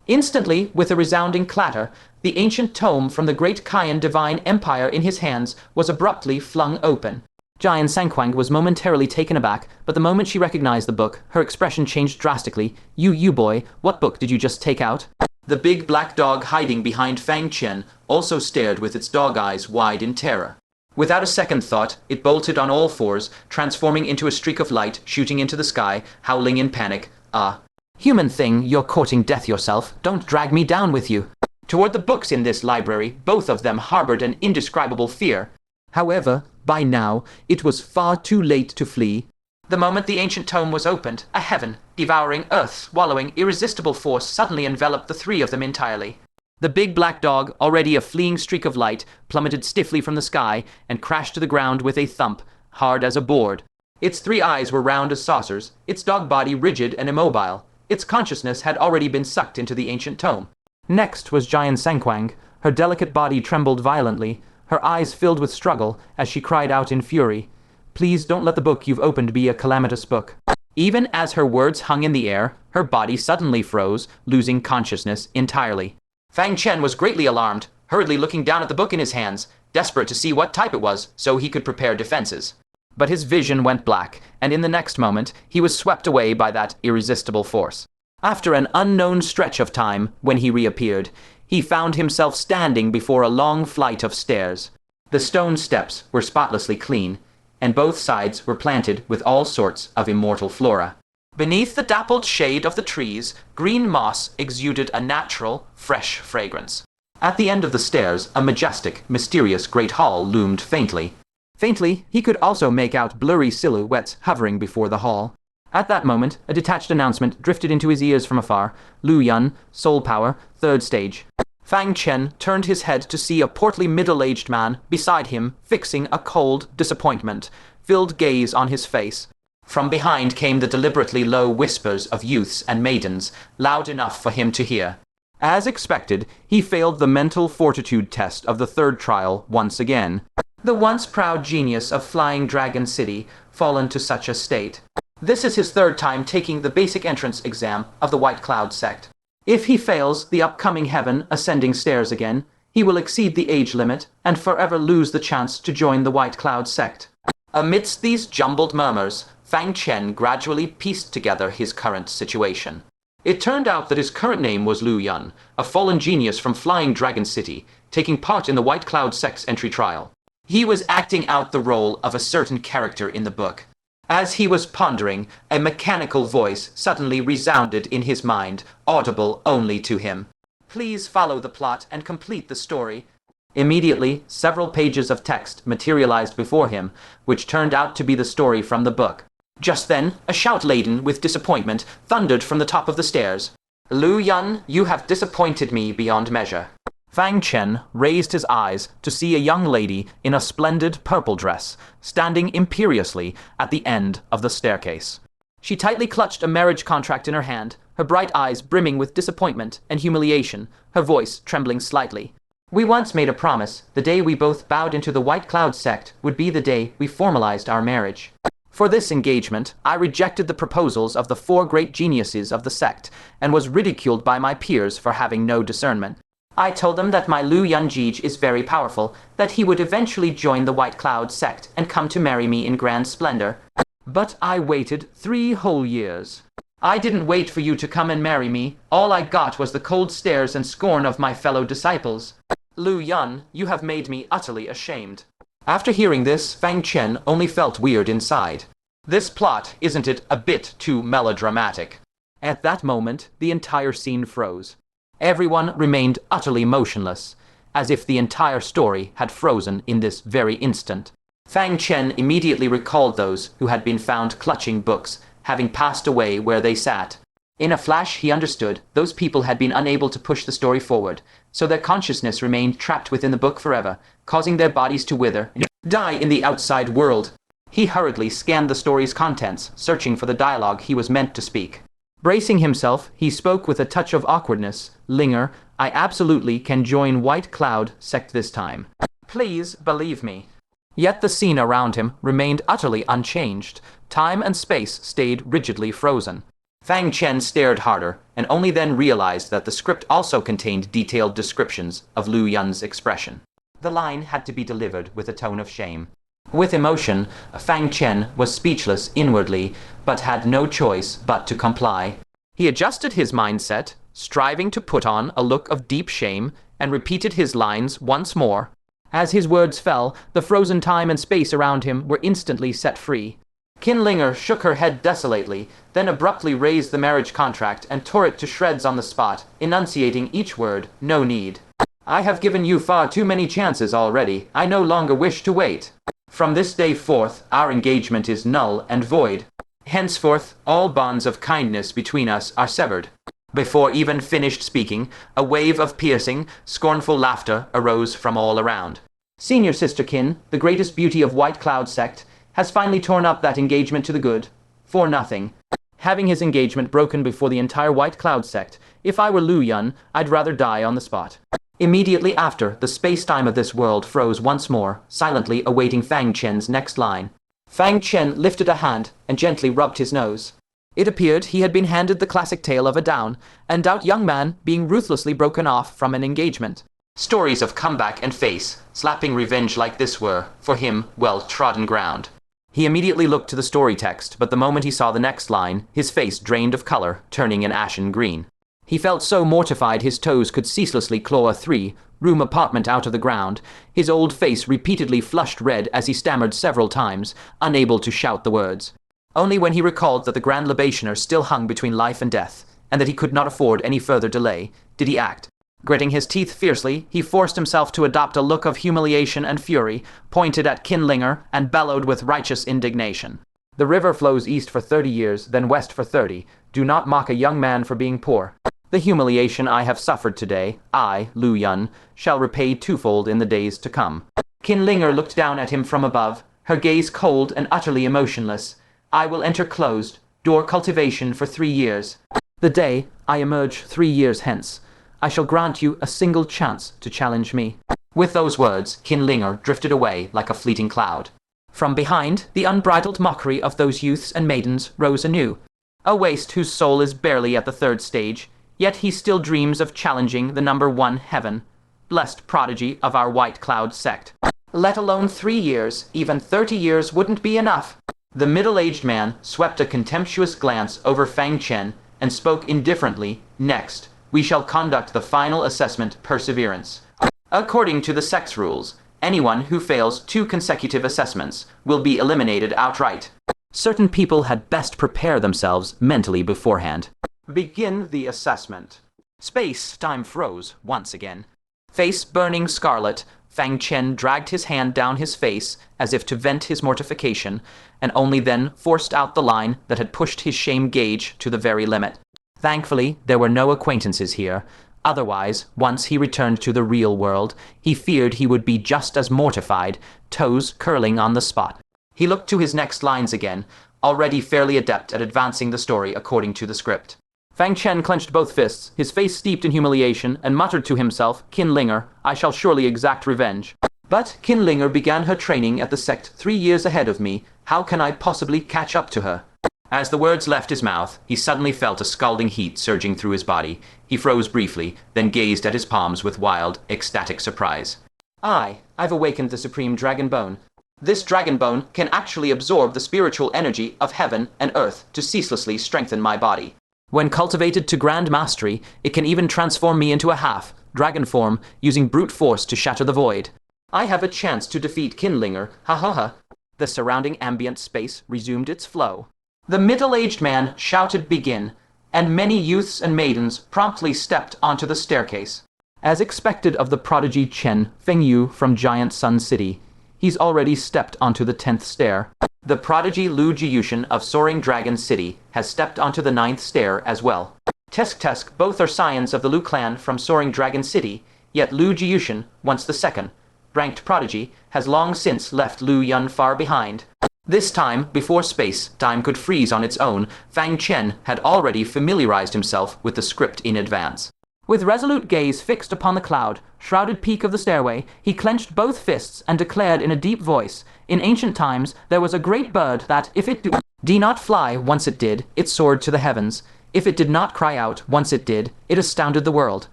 [SPEAKER 1] Instantly, with a resounding clatter, the ancient tome from the Great Cayenne Divine Empire in his hands was abruptly flung open. Jian Sankuang was momentarily taken aback, but the moment she recognized the book, her expression changed drastically. You boy, what book did you just take out?" The big black dog hiding behind Fang Chen also stared with its dog eyes wide in terror. Without a second thought, it bolted on all fours, transforming into a streak of light, shooting into the sky, howling in panic. "Ah, human thing, you're courting death yourself. Don't drag me down with you." Toward the books in this library, both of them harbored an indescribable fear. However, by now, it was far too late to flee. The moment the ancient tome was opened, a heaven, devouring earth, swallowing, irresistible force suddenly enveloped the three of them entirely. The big black dog, already a fleeing streak of light, plummeted stiffly from the sky and crashed to the ground with a thump, hard as a board. Its three eyes were round as saucers, its dog body rigid and immobile. Its consciousness had already been sucked into the ancient tome. Next was Jian Sankuang. Her delicate body trembled violently, her eyes filled with struggle as she cried out in fury, "Please don't let the book you've opened be a calamitous book." Even as her words hung in the air, her body suddenly froze, losing consciousness entirely. Fang Chen was greatly alarmed, hurriedly looking down at the book in his hands, desperate to see what type it was, so he could prepare defenses. But his vision went black, and in the next moment, he was swept away by that irresistible force. After an unknown stretch of time, when he reappeared, he found himself standing before a long flight of stairs. The stone steps were spotlessly clean, and both sides were planted with all sorts of immortal flora. Beneath the dappled shade of the trees, green moss exuded a natural, fresh fragrance. At the end of the stairs, a majestic, mysterious great hall loomed faintly. Faintly, he could also make out blurry silhouettes hovering before the hall. At that moment, a detached announcement drifted into his ears from afar. "Lu Yun, Soul Power, 3rd Stage." Fang Chen turned his head to see a portly middle-aged man beside him, fixing a cold disappointment-filled gaze on his face. From behind came the deliberately low whispers of youths and maidens, loud enough for him to hear. As expected, he failed the mental fortitude test of the third trial once again. The once proud genius of Flying Dragon City, fallen to such a state. This is his third time taking the basic entrance exam of the White Cloud sect. If he fails the upcoming heaven ascending stairs again, he will exceed the age limit and forever lose the chance to join the White Cloud sect. Amidst these jumbled murmurs, Fang Chen gradually pieced together his current situation. It turned out that his current name was Lu Yun, a fallen genius from Flying Dragon City, taking part in the White Cloud sect's entry trial. He was acting out the role of a certain character in the book. As he was pondering, a mechanical voice suddenly resounded in his mind, audible only to him. "Please follow the plot and complete the story." Immediately, several pages of text materialized before him, which turned out to be the story from the book. Just then, a shout laden with disappointment thundered from the top of the stairs. "Lu Yun, you have disappointed me beyond measure." Fang Chen raised his eyes to see a young lady in a splendid purple dress, standing imperiously at the end of the staircase. She tightly clutched a marriage contract in her hand, her bright eyes brimming with disappointment and humiliation, her voice trembling slightly. "We once made a promise. The day we both bowed into the White Cloud sect would be the day we formalized our marriage. For this engagement, I rejected the proposals of the 4 great geniuses of the sect, and was ridiculed by my peers for having no discernment. I told them that my Lu Yunjij is very powerful, that he would eventually join the White Cloud sect and come to marry me in grand splendor. But I waited 3 whole years. I didn't wait for you to come and marry me. All I got was the cold stares and scorn of my fellow disciples. Lu Yun, you have made me utterly ashamed." After hearing this, Fang Chen only felt weird inside. This plot, isn't it a bit too melodramatic? At that moment, the entire scene froze. Everyone remained utterly motionless. as if the entire story had frozen in this very instant. Fang Chen immediately recalled those who had been found clutching books, having passed away where they sat. In a flash, he understood those people had been unable to push the story forward, so their consciousness remained trapped within the book forever, causing their bodies to wither and die in the outside world. He hurriedly scanned the story's contents, searching for the dialogue he was meant to speak. Bracing himself, he spoke with a touch of awkwardness. Linger, I absolutely can join White Cloud sect this time. Please believe me. Yet the scene around him remained utterly unchanged. Time and space stayed rigidly frozen. Fang Chen stared harder, and only then realized that the script also contained detailed descriptions of Lu Yun's expression. The line had to be delivered with a tone of shame. With emotion, Fang Chen was speechless inwardly, but had no choice but to comply. He adjusted his mindset, striving to put on a look of deep shame, and repeated his lines once more. As his words fell, the frozen time and space around him were instantly set free. Qin Linger shook her head desolately, then abruptly raised the marriage contract and tore it to shreds on the spot, enunciating each word, no need. I have given you far too many chances already. I no longer wish to wait. From this day forth, our engagement is null and void. Henceforth, all bonds of kindness between us are severed. Before even finished speaking, a wave of piercing, scornful laughter arose from all around. Senior Sister Qin, the greatest beauty of White Cloud sect, has finally torn up that engagement to the good. For nothing. Having his engagement broken before the entire White Cloud sect, if I were Lu Yun, I'd rather die on the spot. Immediately after, the space-time of this world froze once more, silently awaiting Fang Chen's next line. Fang Chen lifted a hand and gently rubbed his nose. It appeared he had been handed the classic tale of a down and out young man being ruthlessly broken off from an engagement. Stories of comeback and face, slapping revenge like this were, for him, well-trodden ground. He immediately looked to the story text, but the moment he saw the next line, his face drained of color, turning an ashen green. He felt so mortified his toes could ceaselessly claw a three-room apartment out of the ground. His old face repeatedly flushed red as he stammered several times, unable to shout the words. Only when he recalled that the Great Libationer still hung between life and death, and that he could not afford any further delay, did he act. Gritting his teeth fiercely, he forced himself to adopt a look of humiliation and fury, pointed at Qin Linger, and bellowed with righteous indignation. The river flows east for 30 years, then west for 30. Do not mock a young man for being poor. The humiliation I have suffered today, I, Lu Yun, shall repay twofold in the days to come. Qin Linger looked down at him from above, her gaze cold and utterly emotionless. I will enter closed, door cultivation for 3 years. The day I emerge 3 years hence, I shall grant you a single chance to challenge me. With those words, Qin Linger drifted away like a fleeting cloud. From behind, the unbridled mockery of those youths and maidens rose anew. A waste whose soul is barely at the 3rd stage, yet he still dreams of challenging the number 1 heaven. Blessed prodigy of our White Cloud sect. Let alone 3 years, even 30 years wouldn't be enough. The middle-aged man swept a contemptuous glance over Fang Chen and spoke indifferently. Next, we shall conduct the final assessment perseverance. According to the sect's rules, anyone who fails 2 consecutive assessments will be eliminated outright. Certain people had best prepare themselves mentally beforehand. Begin the assessment. Space-time froze once again. Face burning scarlet, Fang Chen dragged his hand down his face as if to vent his mortification, and only then forced out the line that had pushed his shame gauge to the very limit. Thankfully, there were no acquaintances here. Otherwise, once he returned to the real world, he feared he would be just as mortified, toes curling on the spot. He looked to his next lines again, already fairly adept at advancing the story according to the script. Fang Chen clenched both fists, his face steeped in humiliation, and muttered to himself, Qin Linger, I shall surely exact revenge. But Qin Linger began her training at the sect 3 years ahead of me. How can I possibly catch up to her? As the words left his mouth, he suddenly felt a scalding heat surging through his body. He froze briefly, then gazed at his palms with wild, ecstatic surprise. I've awakened the supreme dragon bone. This dragon bone can actually absorb the spiritual energy of heaven and earth to ceaselessly strengthen my body. When cultivated to grand mastery, it can even transform me into a half, dragon form, using brute force to shatter the void. I have a chance to defeat Qin Linger, ha ha ha. The surrounding ambient space resumed its flow. The middle-aged man shouted begin, and many youths and maidens promptly stepped onto the staircase. As expected of the prodigy Chen Fengyu from Giant Sun City, he's already stepped onto the 10th stair. The prodigy Lu Jiyushin of Soaring Dragon City has stepped onto the 9th stair as well. Tesk, both are scions of the Lu clan from Soaring Dragon City, yet Lu Jiyushin, once the second ranked prodigy, has long since left Lu Yun far behind. This time, before space-time could freeze on its own, Fang Chen had already familiarized himself with the script in advance. With resolute gaze fixed upon the cloud-shrouded peak of the stairway, he clenched both fists and declared in a deep voice, "In ancient times, there was a great bird that, if it did not fly once it did, it soared to the heavens. If it did not cry out once it did, it astounded the world.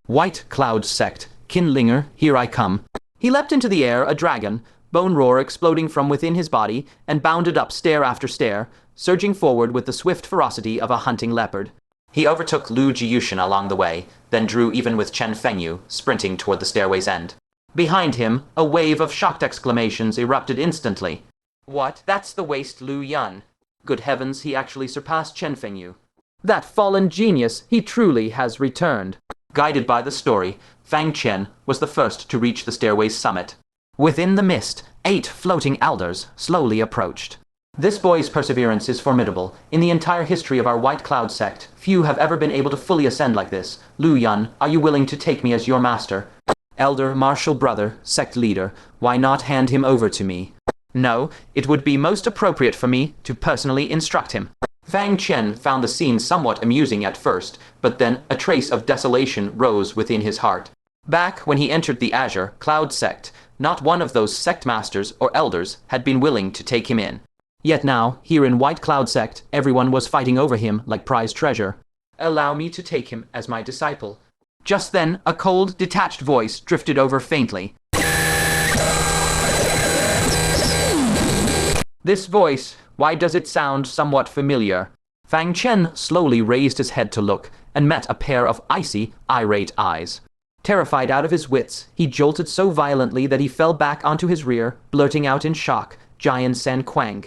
[SPEAKER 1] White Cloud Sect, Kinlinger, here I come." He leapt into the air, a dragon, bone roar exploding from within his body, and bounded up stair after stair, surging forward with the swift ferocity of a hunting leopard. He overtook Lu Jiyushin along the way, then drew even with Chen Fengyu, sprinting toward the stairway's end. Behind him, a wave of shocked exclamations erupted instantly. What? That's the waste Lu Yun. Good heavens, he actually surpassed Chen Fengyu. That fallen genius, he truly has returned. Guided by the story, Fang Chen was the first to reach the stairway's summit. Within the mist, 8 floating elders slowly approached. This boy's perseverance is formidable. In the entire history of our White Cloud sect, few have ever been able to fully ascend like this. Lu Yun, are you willing to take me as your master? Elder, martial brother, sect leader, why not hand him over to me? No, it would be most appropriate for me to personally instruct him. Fang Chen found the scene somewhat amusing at first, but then a trace of desolation rose within his heart. Back when he entered the Azure Cloud sect, not one of those sect masters or elders had been willing to take him in. Yet now, here in White Cloud sect, everyone was fighting over him like prized treasure. Allow me to take him as my disciple. Just then, a cold, detached voice drifted over faintly. This voice, why does it sound somewhat familiar? Fang Chen slowly raised his head to look, and met a pair of icy, irate eyes. Terrified out of his wits, he jolted so violently that he fell back onto his rear, blurting out in shock, Jian Sankuang.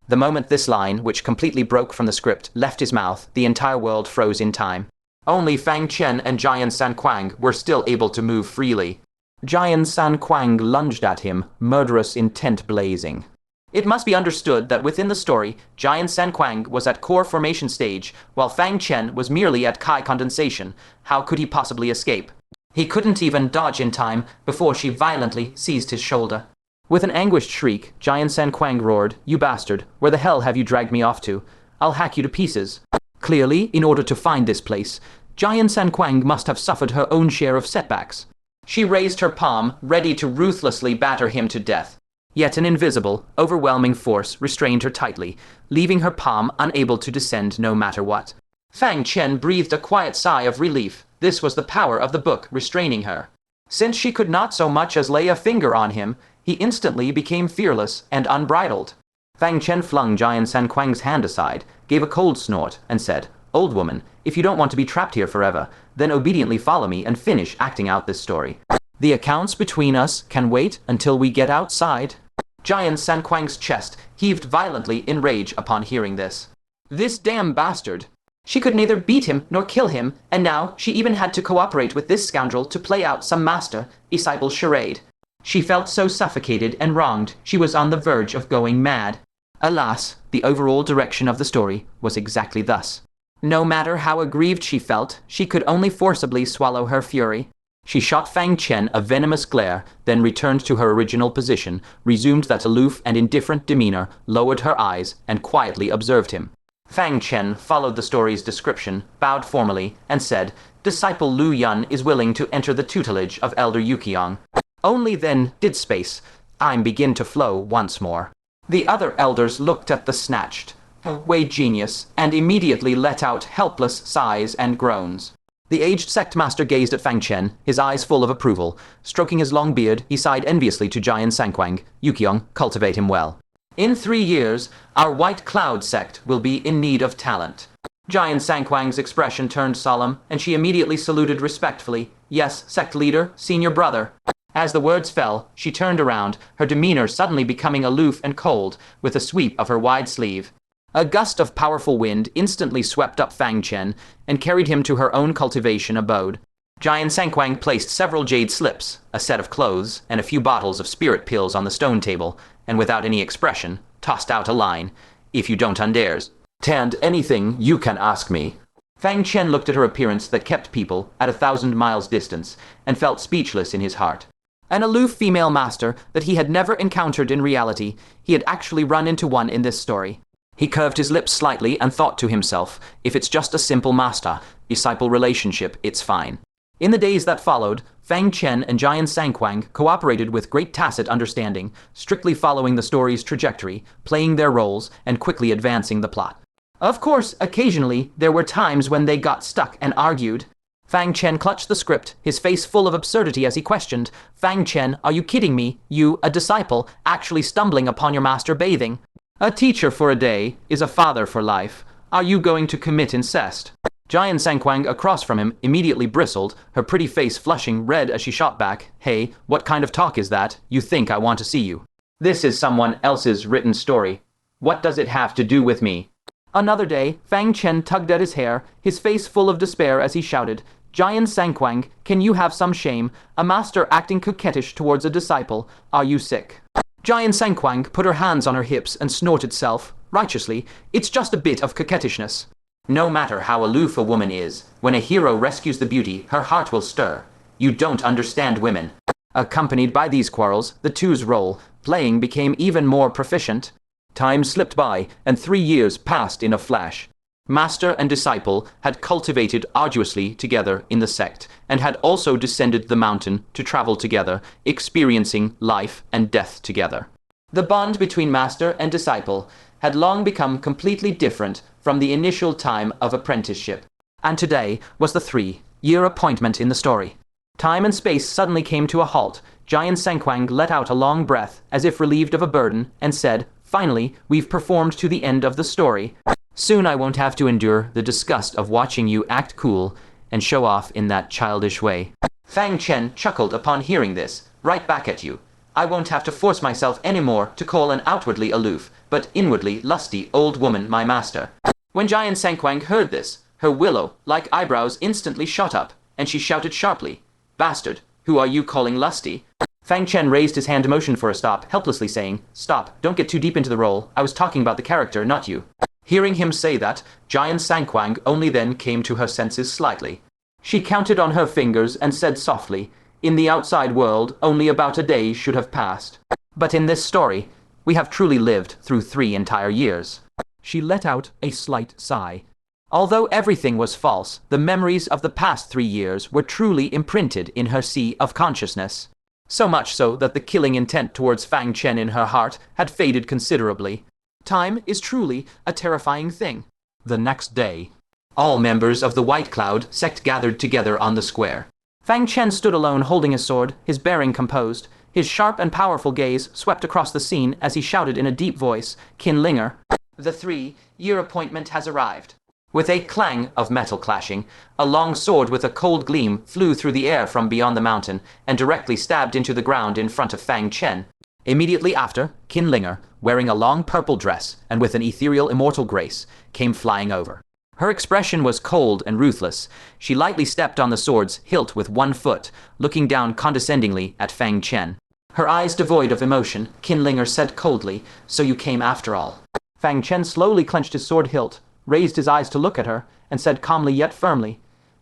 [SPEAKER 1] The moment this line, which completely broke from the script, left his mouth, the entire world froze in time. Only Fang Chen and Jian Sankuang were still able to move freely. Jian Sankuang lunged at him, murderous intent blazing. It must be understood that within the story, Jian Sankuang was at core formation stage, while Fang Chen was merely at Kai condensation. How could he possibly escape? He couldn't even dodge in time before she violently seized his shoulder. With an anguished shriek, Jian Sankuang roared, "You bastard, where the hell have you dragged me off to? I'll hack you to pieces." Clearly, in order to find this place, Jian Sankuang must have suffered her own share of setbacks. She raised her palm, ready to ruthlessly batter him to death. Yet an invisible, overwhelming force restrained her tightly, leaving her palm unable to descend no matter what. Fang Chen breathed a quiet sigh of relief. This was the power of the book restraining her. Since she could not so much as lay a finger on him, he instantly became fearless and unbridled. Fang Chen flung Jian Sankuang's hand aside, gave a cold snort, and said, "Old woman, if you don't want to be trapped here forever, then obediently follow me and finish acting out this story. The accounts between us can wait until we get outside." Jian Sankuang's chest heaved violently in rage upon hearing this. This damn bastard! She could neither beat him nor kill him, and now she even had to cooperate with this scoundrel to play out some master-disciple charade. She felt so suffocated and wronged, she was on the verge of going mad. Alas, the overall direction of the story was exactly thus. No matter how aggrieved she felt, she could only forcibly swallow her fury. She shot Fang Chen a venomous glare, then returned to her original position, resumed that aloof and indifferent demeanor, lowered her eyes, and quietly observed him. Fang Chen followed the story's description, bowed formally, and said, "Disciple Lu Yun is willing to enter the tutelage of Elder Yukiang." Only then did space-time begin to flow once more. The other elders looked at the snatched away genius, and immediately let out helpless sighs and groans. The aged sect master gazed at Fang Chen, his eyes full of approval. Stroking his long beard, he sighed enviously to Jian Sankuang. "Yukiang, cultivate him well. In 3 years, our White Cloud sect will be in need of talent." Jian Sankuang's expression turned solemn, and she immediately saluted respectfully. "Yes, sect leader, senior brother." As the words fell, she turned around, her demeanor suddenly becoming aloof and cold, with a sweep of her wide sleeve. A gust of powerful wind instantly swept up Fang Chen and carried him to her own cultivation abode. Jian Sankuang placed several jade slips, a set of clothes, and a few bottles of spirit pills on the stone table, and without any expression, tossed out a line, "If you don't undares, tand anything you can ask me." Fang Chen looked at her appearance that kept people at 1,000 miles distance, and felt speechless in his heart. An aloof female master that he had never encountered in reality, he had actually run into one in this story. He curved his lips slightly and thought to himself, if it's just a simple master-disciple relationship, it's fine. In the days that followed, Fang Chen and Jian Sankuang cooperated with great tacit understanding, strictly following the story's trajectory, playing their roles, and quickly advancing the plot. Of course, occasionally, there were times when they got stuck and argued. Fang Chen clutched the script, his face full of absurdity as he questioned, "Fang Chen, are you kidding me? You, a disciple, actually stumbling upon your master bathing? A teacher for a day is a father for life. Are you going to commit incest?" Jian Sankuang across from him immediately bristled, her pretty face flushing red as she shot back, "Hey, what kind of talk is that? You think I want to see you? This is someone else's written story. What does it have to do with me?" Another day, Fang Chen tugged at his hair, his face full of despair as he shouted, "Jian Sankuang, can you have some shame? A master acting coquettish towards a disciple. Are you sick?" Jian Sankuang put her hands on her hips and snorted self-righteously, "It's just a bit of coquettishness." No matter how aloof a woman is, when a hero rescues the beauty, her heart will stir. You don't understand women. Accompanied by these quarrels, the two's role-playing became even more proficient. Time slipped by, and 3 years passed in a flash. Master and disciple had cultivated arduously together in the sect, and had also descended the mountain to travel together, experiencing life and death together. The bond between master and disciple had long become completely different from the initial time of apprenticeship, and today was the 3-year appointment in the story. Time and space suddenly came to a halt. Jian Sankuang let out a long breath, as if relieved of a burden, and said, "Finally, we've performed to the end of the story. Soon I won't have to endure the disgust of watching you act cool and show off in that childish way." Fang Chen chuckled upon hearing this. "Right back at you. I won't have to force myself anymore to call an outwardly aloof, but inwardly lusty old woman my master." When Jian Sankuang heard this, her willow-like eyebrows instantly shot up, and she shouted sharply, "Bastard, who are you calling lusty?" Fang Chen raised his hand to motion for a stop, helplessly saying, "Stop, don't get too deep into the role. I was talking about the character, not you." Hearing him say that, Jian Sankuang only then came to her senses slightly. She counted on her fingers and said softly, "In the outside world, only about a day should have passed. But in this story, we have truly lived through 3 entire years." She let out a slight sigh. Although everything was false, the memories of the past 3 years were truly imprinted in her sea of consciousness. So much so that the killing intent towards Fang Chen in her heart had faded considerably. Time is truly a terrifying thing. The next day, all members of the White Cloud sect gathered together on the square. Fang Chen stood alone holding his sword, his bearing composed. His sharp and powerful gaze swept across the scene as he shouted in a deep voice, "Qin Linger, the 3-year appointment has arrived." With a clang of metal clashing, a long sword with a cold gleam flew through the air from beyond the mountain and directly stabbed into the ground in front of Fang Chen. Immediately after, Qin Linger, wearing a long purple dress and with an ethereal immortal grace, came flying over. Her expression was cold and ruthless. She lightly stepped on the sword's hilt with one foot, looking down condescendingly at Fang Chen. Her eyes devoid of emotion, Qin Linger said coldly, "So you came after all." Fang Chen slowly clenched his sword hilt, raised his eyes to look at her, and said calmly yet firmly,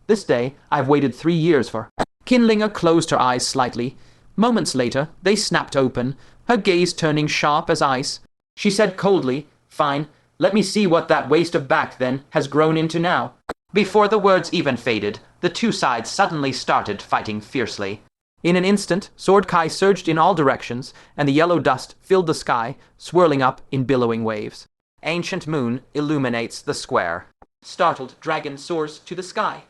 [SPEAKER 1] "This day I've waited 3 years for." Qin Linger closed her eyes slightly. Moments later, they snapped open, her gaze turning sharp as ice. She said coldly, "Fine, let me see what that waste of back then has grown into now." Before the words even faded, the two sides suddenly started fighting fiercely. In an instant, Sword Kai surged in all directions, and the yellow dust filled the sky, swirling up in billowing waves. Ancient moon illuminates the square. Startled dragon soars to the sky.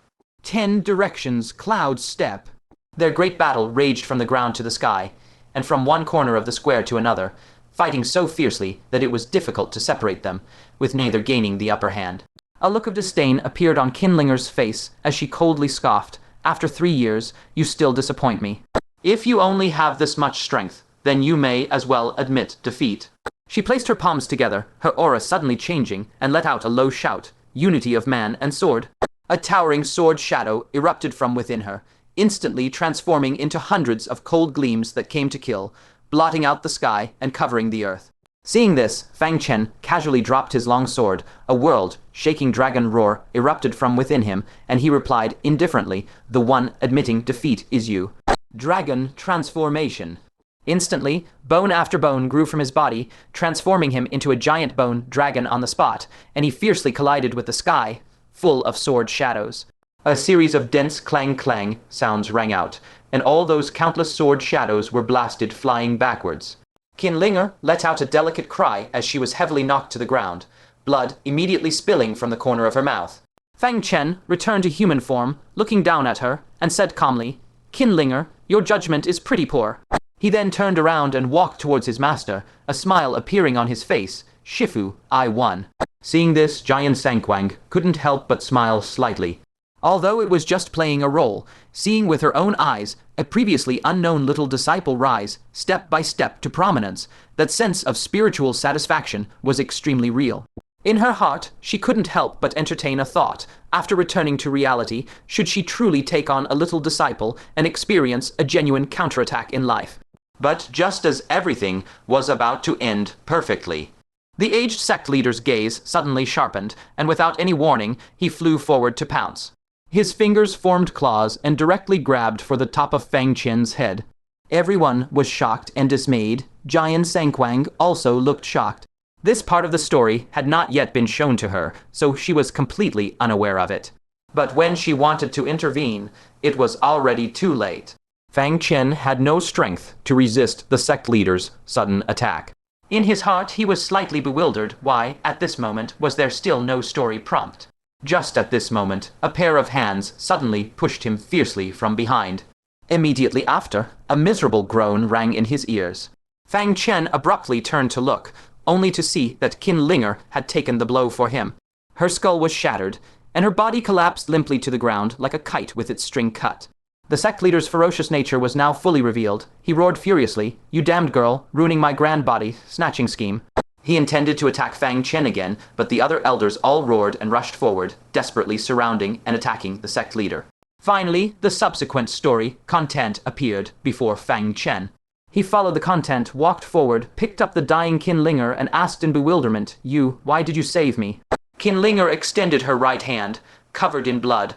[SPEAKER 1] 10 directions clouds step. Their great battle raged from the ground to the sky, and from one corner of the square to another, fighting so fiercely that it was difficult to separate them, with neither gaining the upper hand. A look of disdain appeared on Qin Linger's face as she coldly scoffed, "After 3 years, you still disappoint me. If you only have this much strength, then you may as well admit defeat." She placed her palms together, her aura suddenly changing, and let out a low shout, unity of man and sword. A towering sword shadow erupted from within her, instantly transforming into hundreds of cold gleams that came to kill, blotting out the sky and covering the earth. Seeing this, Fang Chen casually dropped his long sword. A world-shaking dragon roar erupted from within him, and he replied indifferently, "The one admitting defeat is you." Dragon transformation. Instantly, bone after bone grew from his body, transforming him into a giant bone dragon on the spot, and he fiercely collided with the sky, full of sword shadows. A series of dense clang-clang sounds rang out, and all those countless sword shadows were blasted flying backwards. Qin Linger let out a delicate cry as she was heavily knocked to the ground, blood immediately spilling from the corner of her mouth. Fang Chen returned to human form, looking down at her, and said calmly, "Qin Linger, your judgment is pretty poor." He then turned around and walked towards his master, a smile appearing on his face. "Shifu, I won." Seeing this, Jian Sankuang couldn't help but smile slightly. Although it was just playing a role, seeing with her own eyes a previously unknown little disciple rise, step by step to prominence, that sense of spiritual satisfaction was extremely real. In her heart, she couldn't help but entertain a thought, after returning to reality, should she truly take on a little disciple and experience a genuine counterattack in life. But just as everything was about to end perfectly, the aged sect leader's gaze suddenly sharpened, and without any warning, he flew forward to pounce. His fingers formed claws and directly grabbed for the top of Fang Chen's head. Everyone was shocked and dismayed. Jian Sankuang also looked shocked. This part of the story had not yet been shown to her, so she was completely unaware of it. But when she wanted to intervene, it was already too late. Fang Chen had no strength to resist the sect leader's sudden attack. In his heart, he was slightly bewildered why, at this moment, was there still no story prompt. Just at this moment, a pair of hands suddenly pushed him fiercely from behind. Immediately after, a miserable groan rang in his ears. Fang Chen abruptly turned to look, only to see that Qin Linger had taken the blow for him. Her skull was shattered, and her body collapsed limply to the ground like a kite with its string cut. The sect leader's ferocious nature was now fully revealed. He roared furiously, "You damned girl, ruining my grand body, snatching scheme." He intended to attack Fang Chen again, but the other elders all roared and rushed forward, desperately surrounding and attacking the sect leader. Finally, the subsequent story content appeared before Fang Chen. He followed the content, walked forward, picked up the dying Qin Linger, and asked in bewilderment, why did you save me?" Qin Linger extended her right hand, covered in blood.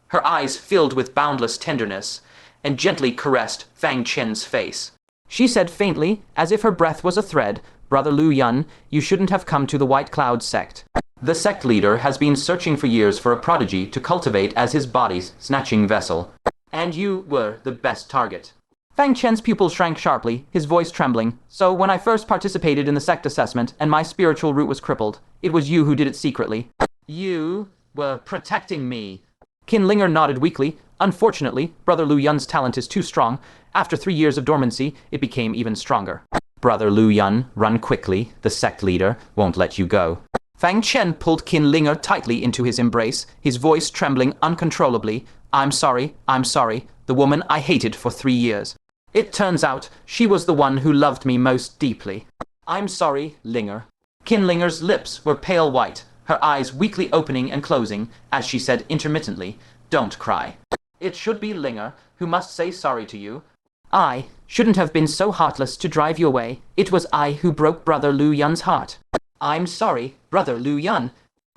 [SPEAKER 1] Her eyes filled with boundless tenderness, and gently caressed Fang Chen's face. She said faintly, as if her breath was a thread, "Brother Lu Yun, you shouldn't have come to the White Cloud sect. The sect leader has been searching for years for a prodigy to cultivate as his body's snatching vessel. And you were the best target." Fang Chen's pupils shrank sharply, his voice trembling. "So when I first participated in the sect assessment and my spiritual root was crippled, it was you who did it secretly." "You were protecting me." Qin Linger nodded weakly. "Unfortunately, Brother Lu Yun's talent is too strong. After 3 years of dormancy, it became even stronger." "Brother Lu Yun, run quickly. The sect leader won't let you go." Fang Chen pulled Qin Linger tightly into his embrace, his voice trembling uncontrollably. I'm sorry, the woman I hated for 3 years. It turns out she was the one who loved me most deeply." "I'm sorry, Linger." Qin Linger's lips were pale white, her eyes weakly opening and closing, as she said intermittently, "Don't cry. It should be Linger who must say sorry to you. I shouldn't have been so heartless to drive you away. It was I who broke Brother Lu Yun's heart." "I'm sorry, Brother Lu Yun."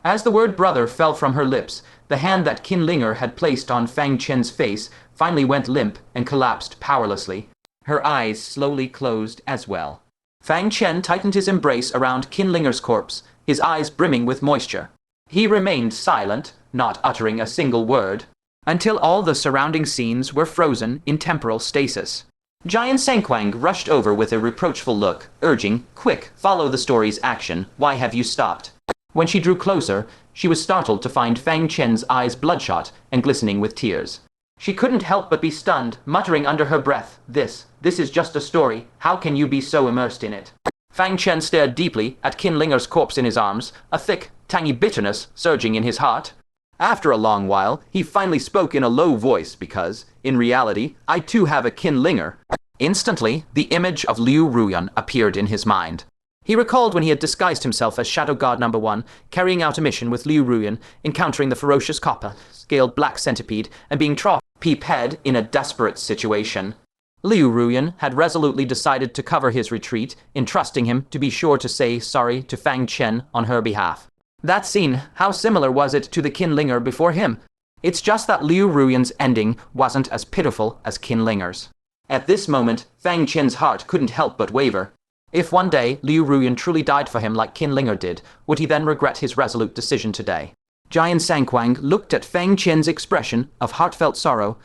[SPEAKER 1] As the word brother fell from her lips, the hand that Qin Linger had placed on Fang Chen's face finally went limp and collapsed powerlessly. Her eyes slowly closed as well. Fang Chen tightened his embrace around Qin Linger's corpse, his eyes brimming with moisture. He remained silent, not uttering a single word, until all the surrounding scenes were frozen in temporal stasis. Jian Sankuang rushed over with a reproachful look, urging, "Quick, follow the story's action. Why have you stopped?" When she drew closer, she was startled to find Fang Chen's eyes bloodshot and glistening with tears. She couldn't help but be stunned, muttering under her breath, This is just a story. How can you be so immersed in it?" Fang Chen stared deeply at Qin Linger's corpse in his arms, a thick, tangy bitterness surging in his heart. After a long while, he finally spoke in a low voice because, in reality, I too have a Qin Linger. Instantly, the image of Liu Ruyan appeared in his mind. He recalled when he had disguised himself as Shadow God No. 1, carrying out a mission with Liu Ruyan, encountering the ferocious copper-scaled black centipede, and being peeped in a desperate situation. Liu Ruyan had resolutely decided to cover his retreat, entrusting him to be sure to say sorry to Fang Chen on her behalf. That scene, how similar was it to the Kinlinger before him? It's just that Liu Ruyan's ending wasn't as pitiful as Kinlinger's. At this moment, Fang Chen's heart couldn't help but waver. If one day Liu Ruyan truly died for him like Kinlinger did, would he then regret his resolute decision today? Jian Sankuang looked at Fang Chen's expression of heartfelt sorrow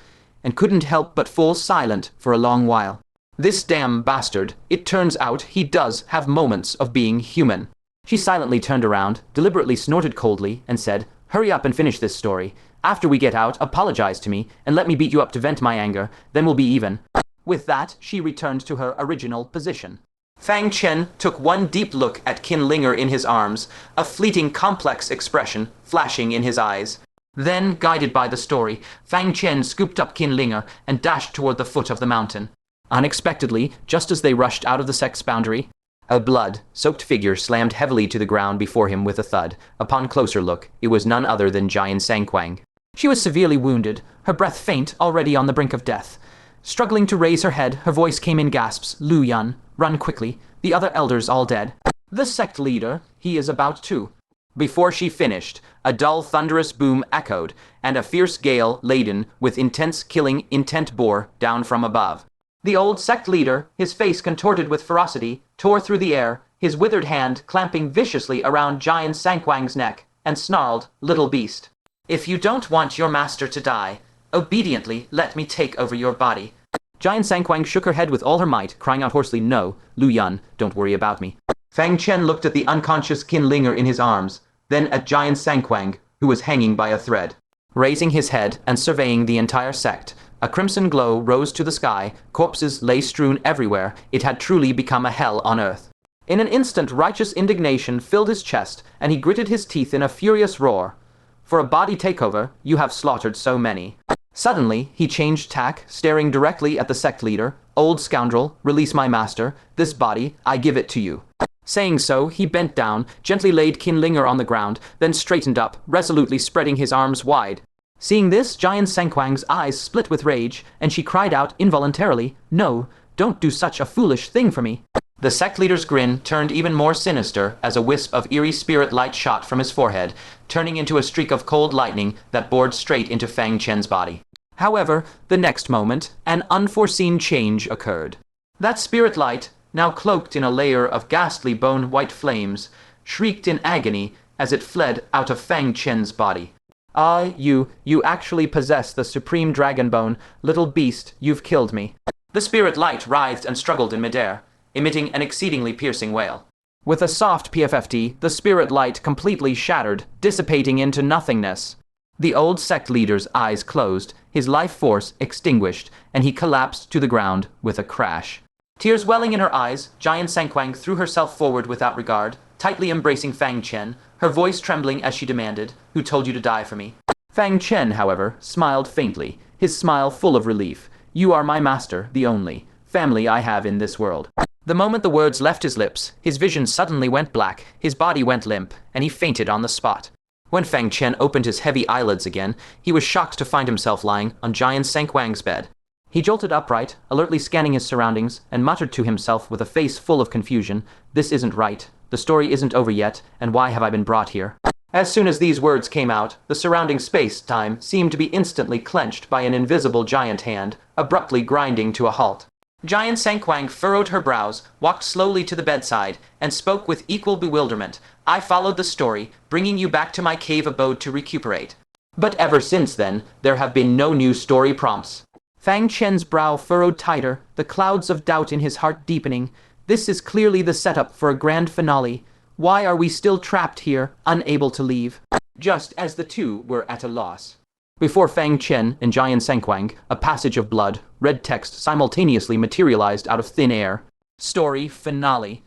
[SPEAKER 1] and couldn't help but fall silent for a long while. This damn bastard, it turns out he does have moments of being human. She silently turned around, deliberately snorted coldly, and said, "Hurry up and finish this story. After we get out, apologize to me, and let me beat you up to vent my anger, then we'll be even." With that, she returned to her original position. Fang Chen took one deep look at Kinlinger in his arms, a fleeting complex expression flashing in his eyes. Then, guided by the story, Fang Chen scooped up Kinlinger and dashed toward the foot of the mountain. Unexpectedly, just as they rushed out of the sect's boundary, a blood-soaked figure slammed heavily to the ground before him with a thud. Upon closer look, it was none other than Jian Sankuang. She was severely wounded, her breath faint, already on the brink of death. Struggling to raise her head, her voice came in gasps. "Lu Yan, run quickly. The other elders all dead. The sect leader, he is about to." Before she finished, a dull thunderous boom echoed, and a fierce gale laden with intense killing intent bore down from above. The old sect leader, his face contorted with ferocity, tore through the air, his withered hand clamping viciously around Jian Sankuang's neck, and snarled, "Little beast, if you don't want your master to die, obediently let me take over your body." Jian Sankuang shook her head with all her might, crying out hoarsely, "No, Lu Yan, don't worry about me." Fang Chen looked at the unconscious Kinlinger in his arms, then at Jian Sankuang, who was hanging by a thread. Raising his head and surveying the entire sect, a crimson glow rose to the sky, corpses lay strewn everywhere. It had truly become a hell on earth. In an instant, righteous indignation filled his chest, and he gritted his teeth in a furious roar. "For a body takeover, you have slaughtered so many." Suddenly, he changed tack, staring directly at the sect leader. "Old scoundrel, release my master. This body, I give it to you." Saying so, he bent down, gently laid Kinlinger on the ground, then straightened up, resolutely spreading his arms wide. Seeing this, Jian Sankuang's eyes split with rage, and she cried out involuntarily, "No, don't do such a foolish thing for me." The sect leader's grin turned even more sinister as a wisp of eerie spirit light shot from his forehead, turning into a streak of cold lightning that bored straight into Fang Chen's body. However, the next moment, an unforeseen change occurred. That spirit light, now cloaked in a layer of ghastly bone-white flames, shrieked in agony as it fled out of Fang Chen's body. "Ah, you actually possess the supreme dragon bone. Little beast, you've killed me." The spirit light writhed and struggled in midair, emitting an exceedingly piercing wail. With a soft PFFD, the spirit light completely shattered, dissipating into nothingness. The old sect leader's eyes closed, his life force extinguished, and he collapsed to the ground with a crash. Tears welling in her eyes, Jian Sankuang threw herself forward without regard, tightly embracing Fang Chen, her voice trembling as she demanded, "Who told you to die for me?" Fang Chen, however, smiled faintly, his smile full of relief. "You are my master, the only family I have in this world." The moment the words left his lips, his vision suddenly went black, his body went limp, and he fainted on the spot. When Fang Chen opened his heavy eyelids again, he was shocked to find himself lying on Jian Sankuang's bed. He jolted upright, alertly scanning his surroundings, and muttered to himself with a face full of confusion, "This isn't right. The story isn't over yet, and why have I been brought here?" As soon as these words came out, the surrounding space-time seemed to be instantly clenched by an invisible giant hand, abruptly grinding to a halt. Jian Sankuang furrowed her brows, walked slowly to the bedside, and spoke with equal bewilderment. "I followed the story, bringing you back to my cave abode to recuperate. But ever since then, there have been no new story prompts." Fang Chen's brow furrowed tighter, the clouds of doubt in his heart deepening. This is clearly the setup for a grand finale. Why are we still trapped here, unable to leave? Just as the two were at a loss. Before Fang Chen and Jian Sankuang, a passage of blood, red text simultaneously materialized out of thin air. Story finale.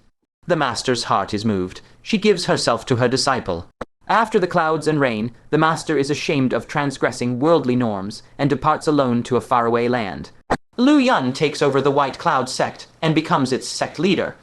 [SPEAKER 1] The master's heart is moved. She gives herself to her disciple. After the clouds and rain, the master is ashamed of transgressing worldly norms and departs alone to a faraway land. Lu Yun takes over the White Cloud sect and becomes its sect leader.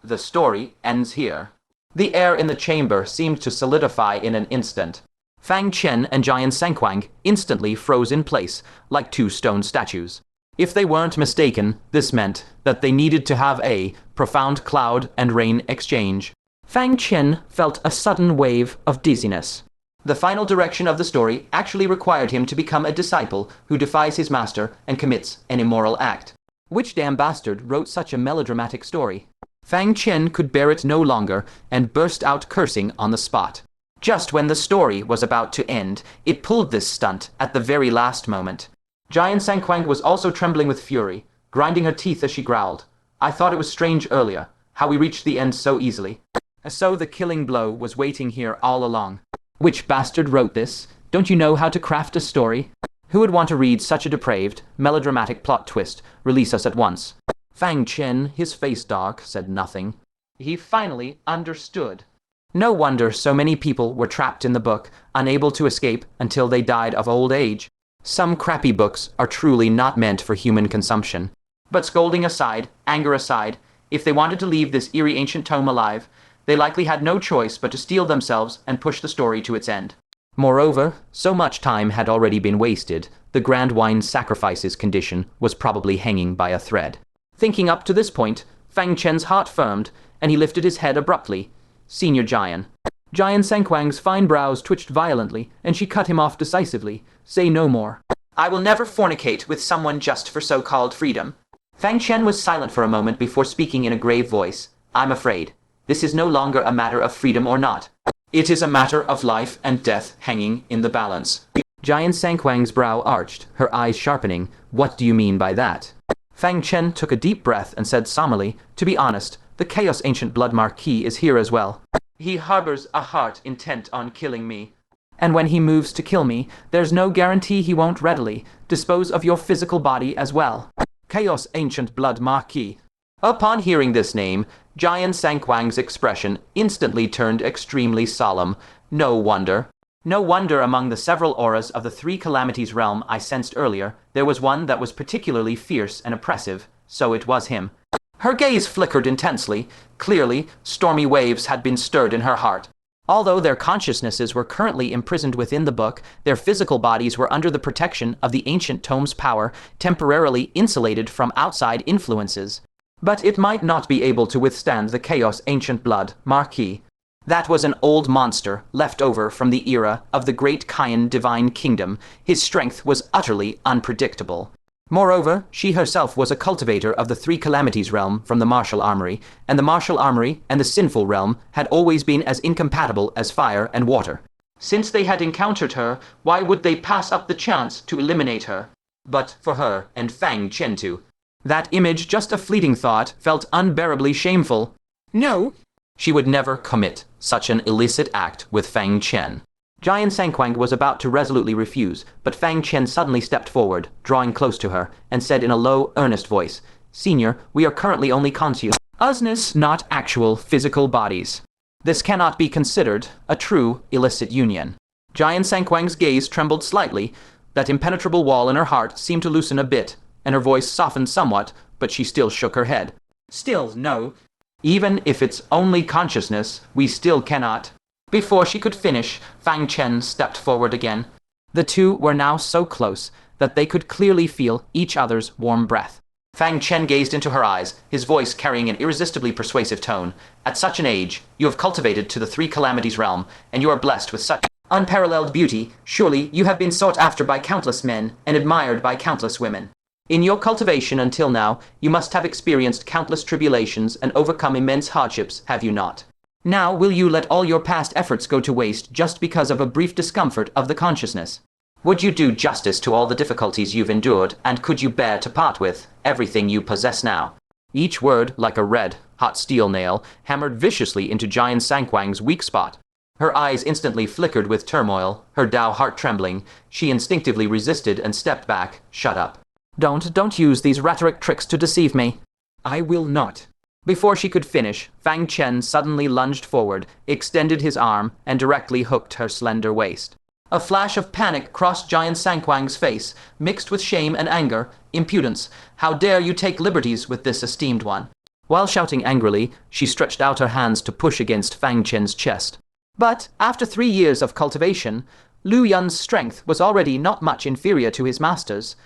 [SPEAKER 1] The story ends here. The air in the chamber seemed to solidify in an instant. Fang Chen and Jian Sankuang instantly froze in place, like two stone statues. If they weren't mistaken, this meant that they needed to have a profound cloud and rain exchange. Fang Chen felt a sudden wave of dizziness. The final direction of the story actually required him to become a disciple who defies his master and commits an immoral act. Which damn bastard wrote such a melodramatic story? Fang Chen could bear it no longer and burst out cursing on the spot. Just when the story was about to end, it pulled this stunt at the very last moment. Jian Sankuang was also trembling with fury, grinding her teeth as she growled. I thought it was strange earlier, how we reached the end so easily. So the killing blow was waiting here all along. Which bastard wrote this? Don't you know how to craft a story? Who would want to read such a depraved, melodramatic plot twist? Release us at once. Fang Chen, his face dark, said nothing. He finally understood. No wonder so many people were trapped in the book, unable to escape until they died of old age. Some crappy books are truly not meant for human consumption. But scolding aside, anger aside, if they wanted to leave this eerie ancient tome alive, they likely had no choice but to steel themselves and push the story to its end. Moreover, so much time had already been wasted, the grand wine sacrifices condition was probably hanging by a thread. Thinking up to this point, Fang Chen's heart firmed, and he lifted his head abruptly. Senior Jian. Jian Sankuang's fine brows twitched violently, and she cut him off decisively. Say no more. I will never fornicate with someone just for so-called freedom. Fang Chen was silent for a moment before speaking in a grave voice. I'm afraid. This is no longer a matter of freedom or not. It is a matter of life and death hanging in the balance. Jian Sankuang's brow arched, her eyes sharpening. What do you mean by that? Fang Chen took a deep breath and said solemnly, to be honest, the Chaos Ancient Blood Marquis is here as well. He harbors a heart intent on killing me. And when he moves to kill me, there's no guarantee he won't readily dispose of your physical body as well. Chaos Ancient Blood Marquis. Upon hearing this name, Jian Sankuang's expression instantly turned extremely solemn. No wonder. No wonder among the several auras of the Three Calamities Realm I sensed earlier, there was one that was particularly fierce and oppressive. So it was him. Her gaze flickered intensely. Clearly, stormy waves had been stirred in her heart. Although their consciousnesses were currently imprisoned within the book, their physical bodies were under the protection of the ancient tome's power, temporarily insulated from outside influences. But it might not be able to withstand the Chaos Ancient Blood Marquis. That was an old monster left over from the era of the Great Cunning Divine Kingdom. His strength was utterly unpredictable. Moreover, she herself was a cultivator of the Three Calamities Realm from the Martial Armory, and the Martial Armory and the Sinful Realm had always been as incompatible as fire and water. Since they had encountered her, why would they pass up the chance to eliminate her? But for her and Fang Chen too. That image, just a fleeting thought, felt unbearably shameful. No, she would never commit such an illicit act with Fang Chen. Jian Sankuang was about to resolutely refuse, but Fang Chen suddenly stepped forward, drawing close to her, and said in a low, earnest voice, Senior, we are currently only consciousness, not actual physical bodies. This cannot be considered a true illicit union. Jian Sankuang's gaze trembled slightly. That impenetrable wall in her heart seemed to loosen a bit, and her voice softened somewhat, but she still shook her head. Still, no. Even if it's only consciousness, we still cannot. Before she could finish, Fang Chen stepped forward again. The two were now so close that they could clearly feel each other's warm breath. Fang Chen gazed into her eyes, his voice carrying an irresistibly persuasive tone. At such an age, you have cultivated to the Three Calamities Realm, and you are blessed with such unparalleled beauty. Surely you have been sought after by countless men and admired by countless women. In your cultivation until now, you must have experienced countless tribulations and overcome immense hardships, have you not? Now will you let all your past efforts go to waste just because of a brief discomfort of the consciousness? Would you do justice to all the difficulties you've endured, and could you bear to part with everything you possess now? Each word, like a red, hot steel nail, hammered viciously into Jian Sankuang's weak spot. Her eyes instantly flickered with turmoil, her Dao heart trembling. She instinctively resisted and stepped back. Shut up. Don't use these rhetoric tricks to deceive me. I will not. Before she could finish, Fang Chen suddenly lunged forward, extended his arm, and directly hooked her slender waist. A flash of panic crossed Jian Sankuang's face, mixed with shame and anger. Impudence. How dare you take liberties with this esteemed one? While shouting angrily, she stretched out her hands to push against Fang Chen's chest. But after 3 years of cultivation, Lu Yun's strength was already not much inferior to his master's,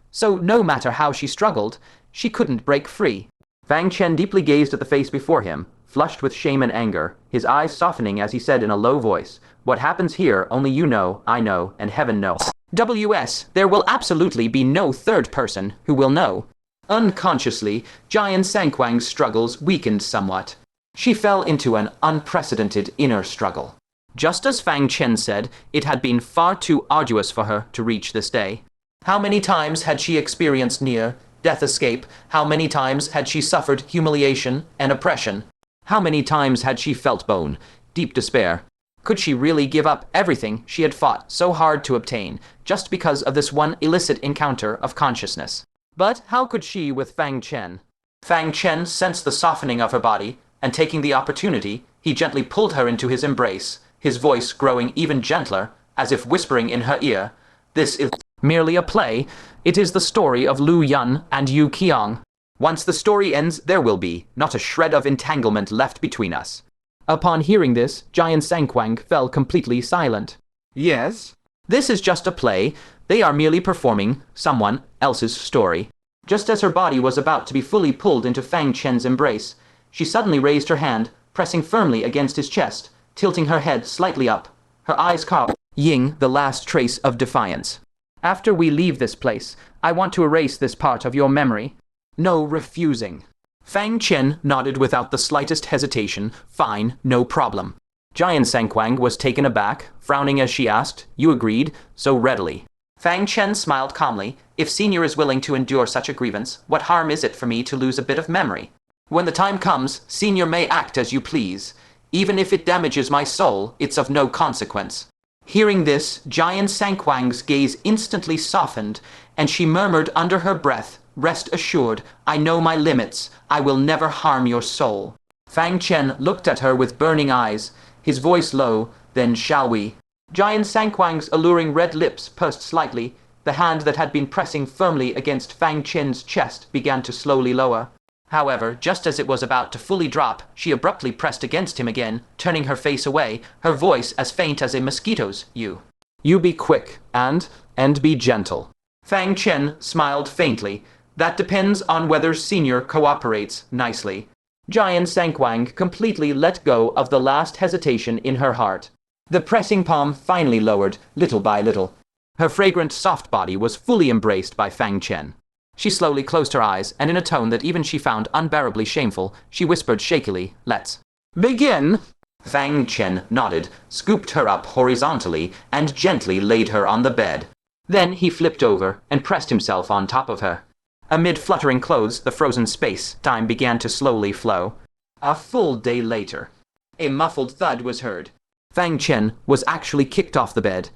[SPEAKER 1] so no matter how she struggled, she couldn't break free. Fang Chen deeply gazed at the face before him, flushed with shame and anger, his eyes softening as he said in a low voice, "What happens here, only you know, I know, and heaven knows. WS, there will absolutely be no third person who will know." Unconsciously, Jian Sankuang's struggles weakened somewhat. She fell into an unprecedented inner struggle. Just as Fang Chen said, it had been far too arduous for her to reach this day. How many times had she experienced near-death escape? How many times had she suffered humiliation and oppression? How many times had she felt bone, deep despair? Could she really give up everything she had fought so hard to obtain, just because of this one illicit encounter of consciousness? But how could she with Fang Chen? Fang Chen sensed the softening of her body, and taking the opportunity, he gently pulled her into his embrace, his voice growing even gentler, as if whispering in her ear, "This is merely a play. It is the story of Lu Yun and Yu Qiang. Once the story ends, there will be not a shred of entanglement left between us." Upon hearing this, Jian Sankuang fell completely silent.
[SPEAKER 2] Yes?
[SPEAKER 1] This is just a play. They are merely performing someone else's story. Just as her body was about to be fully pulled into Fang Chen's embrace, she suddenly raised her hand, pressing firmly against his chest, tilting her head slightly up, her eyes ying the last trace of defiance. "After we leave this place, I want to erase this part of your memory. No refusing." Fang Chen nodded without the slightest hesitation. "Fine, no problem." Jian Sankuang was taken aback, frowning as she asked, "You agreed so readily?" Fang Chen smiled calmly. "If Senior is willing to endure such a grievance, what harm is it for me to lose a bit of memory? When the time comes, Senior may act as you please. Even if it damages my soul, it's of no consequence." Hearing this, Jian Sankuang's gaze instantly softened, and she murmured under her breath, "Rest assured, I know my limits. I will never harm your soul." Fang Chen looked at her with burning eyes, his voice low, "Then shall we?" Jian Sankuang's alluring red lips pursed slightly. The hand that had been pressing firmly against Fang Chen's chest began to slowly lower. However, just as it was about to fully drop, she abruptly pressed against him again, turning her face away, her voice as faint as a mosquito's. You be quick, and be gentle." Fang Chen smiled faintly. "That depends on whether Senior cooperates nicely." Jian Sankuang completely let go of the last hesitation in her heart. The pressing palm finally lowered, little by little. Her fragrant soft body was fully embraced by Fang Chen. She slowly closed her eyes, and in a tone that even she found unbearably shameful, she whispered shakily, "Let's begin." Fang Chen nodded, scooped her up horizontally, and gently laid her on the bed. Then he flipped over and pressed himself on top of her. Amid fluttering clothes, the frozen space-time began to slowly flow. A full day later, a muffled thud was heard. Fang Chen was actually kicked off the bed,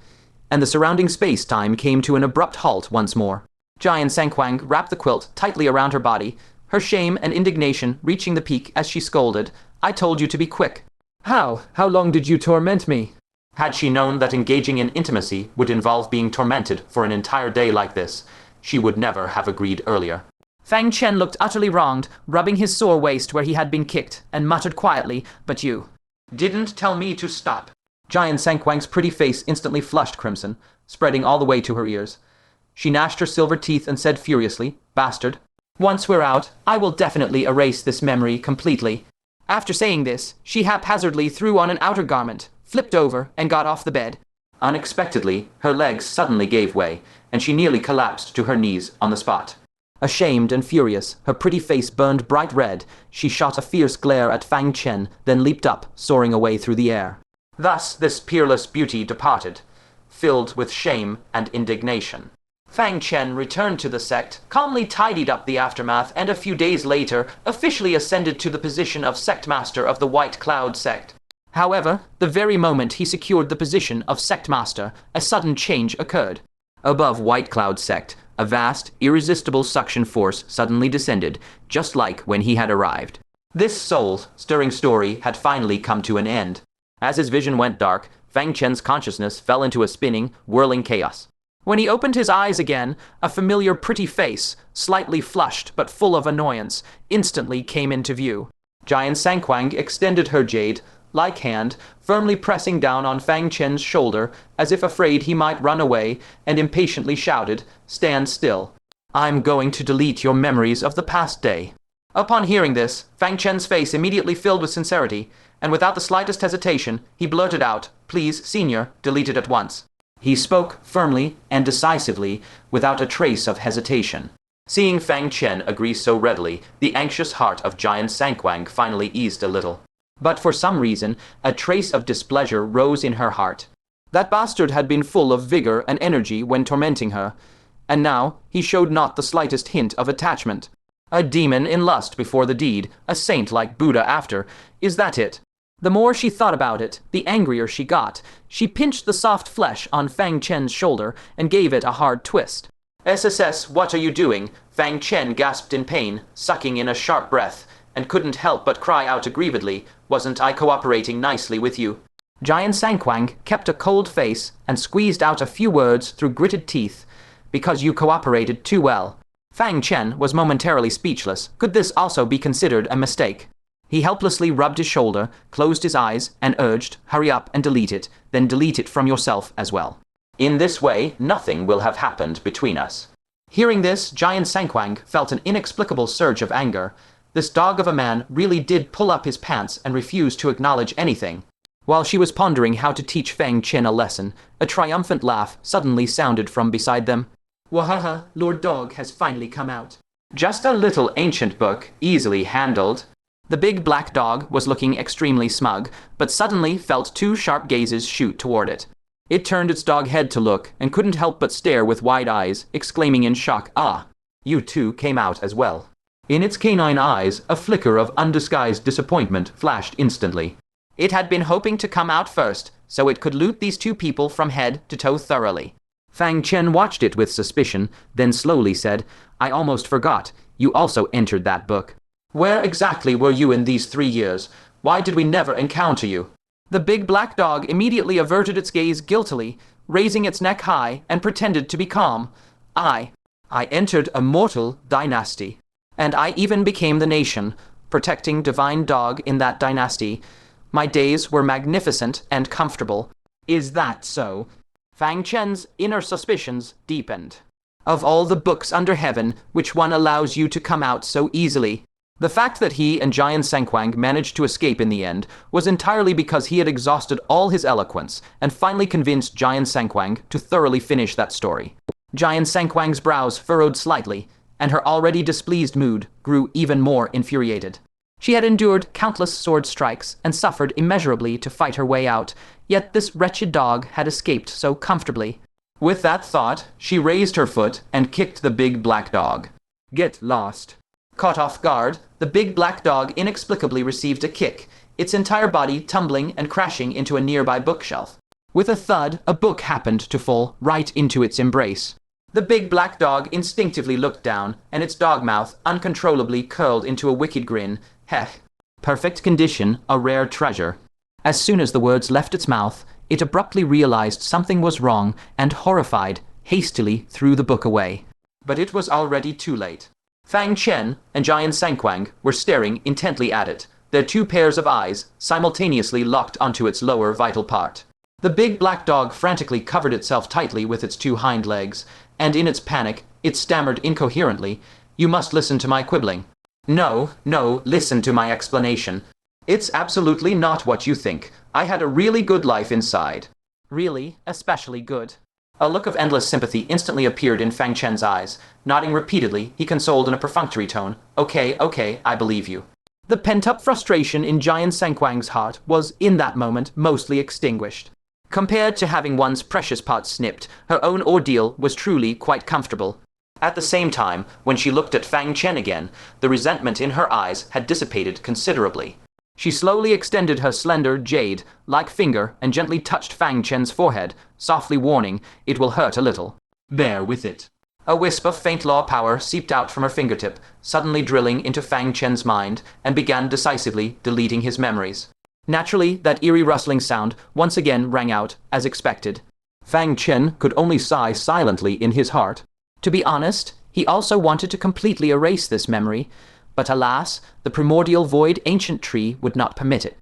[SPEAKER 1] and the surrounding space-time came to an abrupt halt once more. Jian Sankuang wrapped the quilt tightly around her body, her shame and indignation reaching the peak as she scolded, "I told you to be quick." How long did you torment me?" Had she known that engaging in intimacy would involve being tormented for an entire day like this, she would never have agreed earlier. Fang Chen looked utterly wronged, rubbing his sore waist where he had been kicked, and muttered quietly, "But you didn't tell me to stop." Jian Sankuang's pretty face instantly flushed crimson, spreading all the way to her ears. She gnashed her silver teeth and said furiously, "Bastard. Once we're out, I will definitely erase this memory completely." After saying this, she haphazardly threw on an outer garment, flipped over, and got off the bed. Unexpectedly, her legs suddenly gave way, and she nearly collapsed to her knees on the spot. Ashamed and furious, her pretty face burned bright red, she shot a fierce glare at Fang Chen, then leaped up, soaring away through the air. Thus this peerless beauty departed, filled with shame and indignation. Fang Chen returned to the sect, calmly tidied up the aftermath, and a few days later officially ascended to the position of sect master of the White Cloud sect. However, the very moment he secured the position of sect master, a sudden change occurred. Above White Cloud sect, a vast, irresistible suction force suddenly descended, just like when he had arrived. This soul-stirring story had finally come to an end. As his vision went dark, Fang Chen's consciousness fell into a spinning, whirling chaos. When he opened his eyes again, a familiar pretty face, slightly flushed but full of annoyance, instantly came into view. Jian Sankuang extended her jade-like hand, firmly pressing down on Fang Chen's shoulder as if afraid he might run away, and impatiently shouted, "Stand still. I'm going to delete your memories of the past day." Upon hearing this, Fang Chen's face immediately filled with sincerity, and without the slightest hesitation, he blurted out, "Please, Senior, delete it at once." He spoke firmly and decisively, without a trace of hesitation. Seeing Fang Chen agree so readily, the anxious heart of Jian Sankuang finally eased a little. But for some reason, a trace of displeasure rose in her heart. That bastard had been full of vigor and energy when tormenting her, and now he showed not the slightest hint of attachment. A demon in lust before the deed, a saint like Buddha after. Is that it? The more she thought about it, the angrier she got. She pinched the soft flesh on Fang Chen's shoulder and gave it a hard twist. "SSS, what are you doing?" Fang Chen gasped in pain, sucking in a sharp breath, and couldn't help but cry out aggrievedly, "Wasn't I cooperating nicely with you?" Jian Sankuang kept a cold face and squeezed out a few words through gritted teeth. "Because you cooperated too well." Fang Chen was momentarily speechless. Could this also be considered a mistake? He helplessly rubbed his shoulder, closed his eyes, and urged, "Hurry up and delete it, then delete it from yourself as well. In this way, nothing will have happened between us." Hearing this, Jian Sankuang felt an inexplicable surge of anger. This dog of a man really did pull up his pants and refuse to acknowledge anything. While she was pondering how to teach Fang Chen a lesson, a triumphant laugh suddenly sounded from beside them. "Wahaha, Lord Dog has finally come out. Just a little ancient book, easily handled." The big black dog was looking extremely smug, but suddenly felt two sharp gazes shoot toward it. It turned its dog head to look, and couldn't help but stare with wide eyes, exclaiming in shock, "Ah, you two came out as well." In its canine eyes, a flicker of undisguised disappointment flashed instantly. It had been hoping to come out first, so it could loot these two people from head to toe thoroughly. Fang Chen watched it with suspicion, then slowly said, "I almost forgot, you also entered that book. Where exactly were you in these 3 years? Why did we never encounter you?" The big black dog immediately averted its gaze guiltily, raising its neck high, and pretended to be calm. I entered a mortal dynasty, and I even became the nation, protecting divine dog in that dynasty. My days were magnificent and comfortable." "Is that so?" Fang Chen's inner suspicions deepened. "Of all the books under heaven, which one allows you to come out so easily?" The fact that he and Jian Sankuang managed to escape in the end was entirely because he had exhausted all his eloquence and finally convinced Jian Sankuang to thoroughly finish that story. Jian Sankuang's brows furrowed slightly, and her already displeased mood grew even more infuriated. She had endured countless sword strikes and suffered immeasurably to fight her way out, yet this wretched dog had escaped so comfortably. With that thought, she raised her foot and kicked the big black dog. "Get lost." Caught off guard, the big black dog inexplicably received a kick, its entire body tumbling and crashing into a nearby bookshelf. With a thud, a book happened to fall right into its embrace. The big black dog instinctively looked down, and its dog mouth uncontrollably curled into a wicked grin. "Heh. Perfect condition, a rare treasure." As soon as the words left its mouth, it abruptly realized something was wrong, and horrified, hastily threw the book away. But it was already too late. Fang Chen and Jian Sankuang were staring intently at it, their two pairs of eyes simultaneously locked onto its lower vital part. The big black dog frantically covered itself tightly with its two hind legs, and in its panic, it stammered incoherently, "You must listen to my quibbling." No, listen to my explanation. It's absolutely not what you think. I had a really good life inside." "Really? Especially good?" A look of endless sympathy instantly appeared in Fang Chen's eyes. Nodding repeatedly, he consoled in a perfunctory tone, Okay, I believe you." The pent-up frustration in Jian Sankuang's heart was, in that moment, mostly extinguished. Compared to having one's precious parts snipped, her own ordeal was truly quite comfortable. At the same time, when she looked at Fang Chen again, the resentment in her eyes had dissipated considerably. She slowly extended her slender, jade-like finger and gently touched Fang Chen's forehead, softly warning, "It will hurt a little. Bear with it." A wisp of faint law power seeped out from her fingertip, suddenly drilling into Fang Chen's mind, and began decisively deleting his memories. Naturally, that eerie rustling sound once again rang out, as expected. Fang Chen could only sigh silently in his heart. To be honest, he also wanted to completely erase this memory, but alas, the primordial void ancient tree would not permit it.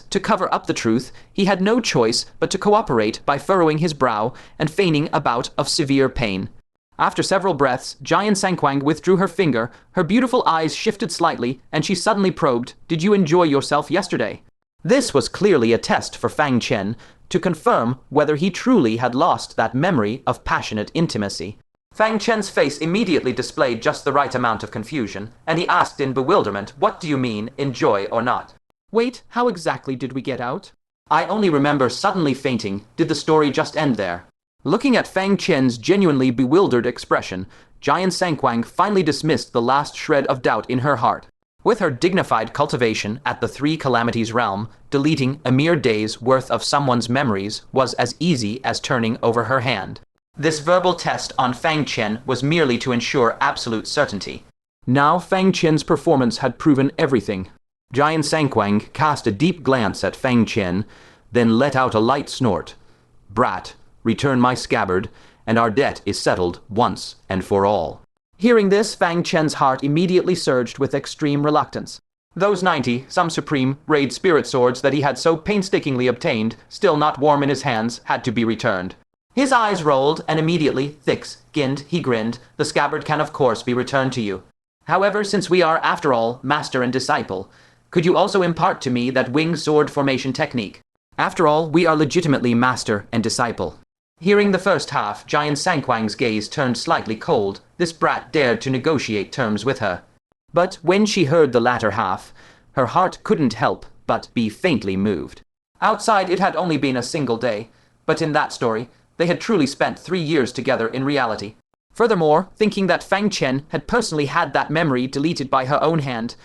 [SPEAKER 1] To cover up the truth, he had no choice but to cooperate by furrowing his brow and feigning a bout of severe pain. After several breaths, Jian Sankuang withdrew her finger, her beautiful eyes shifted slightly, and she suddenly probed, "Did you enjoy yourself yesterday?" This was clearly a test for Fang Chen to confirm whether he truly had lost that memory of passionate intimacy. Fang Chen's face immediately displayed just the right amount of confusion, and he asked in bewilderment, "What do you mean, enjoy or not?" "Wait, how exactly did we get out?" "I only remember suddenly fainting. Did the story just end there?" Looking at Fang Chen's genuinely bewildered expression, Jian Sankuang finally dismissed the last shred of doubt in her heart. With her dignified cultivation at the Three Calamities Realm, deleting a mere day's worth of someone's memories was as easy as turning over her hand. This verbal test on Fang Chen was merely to ensure absolute certainty. Now Fang Chen's performance had proven everything. Jian Sankuang cast a deep glance at Fang Chen, then let out a light snort. "Brat, return my scabbard, and our debt is settled once and for all." Hearing this, Fang Chen's heart immediately surged with extreme reluctance. Those 90, some supreme, raid spirit swords that he had so painstakingly obtained, still not warm in his hands, had to be returned. His eyes rolled, and immediately, thick-skinned, he grinned. "The scabbard can of course be returned to you. However, since we are, after all, master and disciple, could you also impart to me that wing sword formation technique? After all, we are legitimately master and disciple." Hearing the first half, Jian Sankuang's gaze turned slightly cold. This brat dared to negotiate terms with her. But when she heard the latter half, her heart couldn't help but be faintly moved. Outside, it had only been a single day, but in that story, they had truly spent 3 years together in reality. Furthermore, thinking that Fang Chen had personally had that memory deleted by her own hand,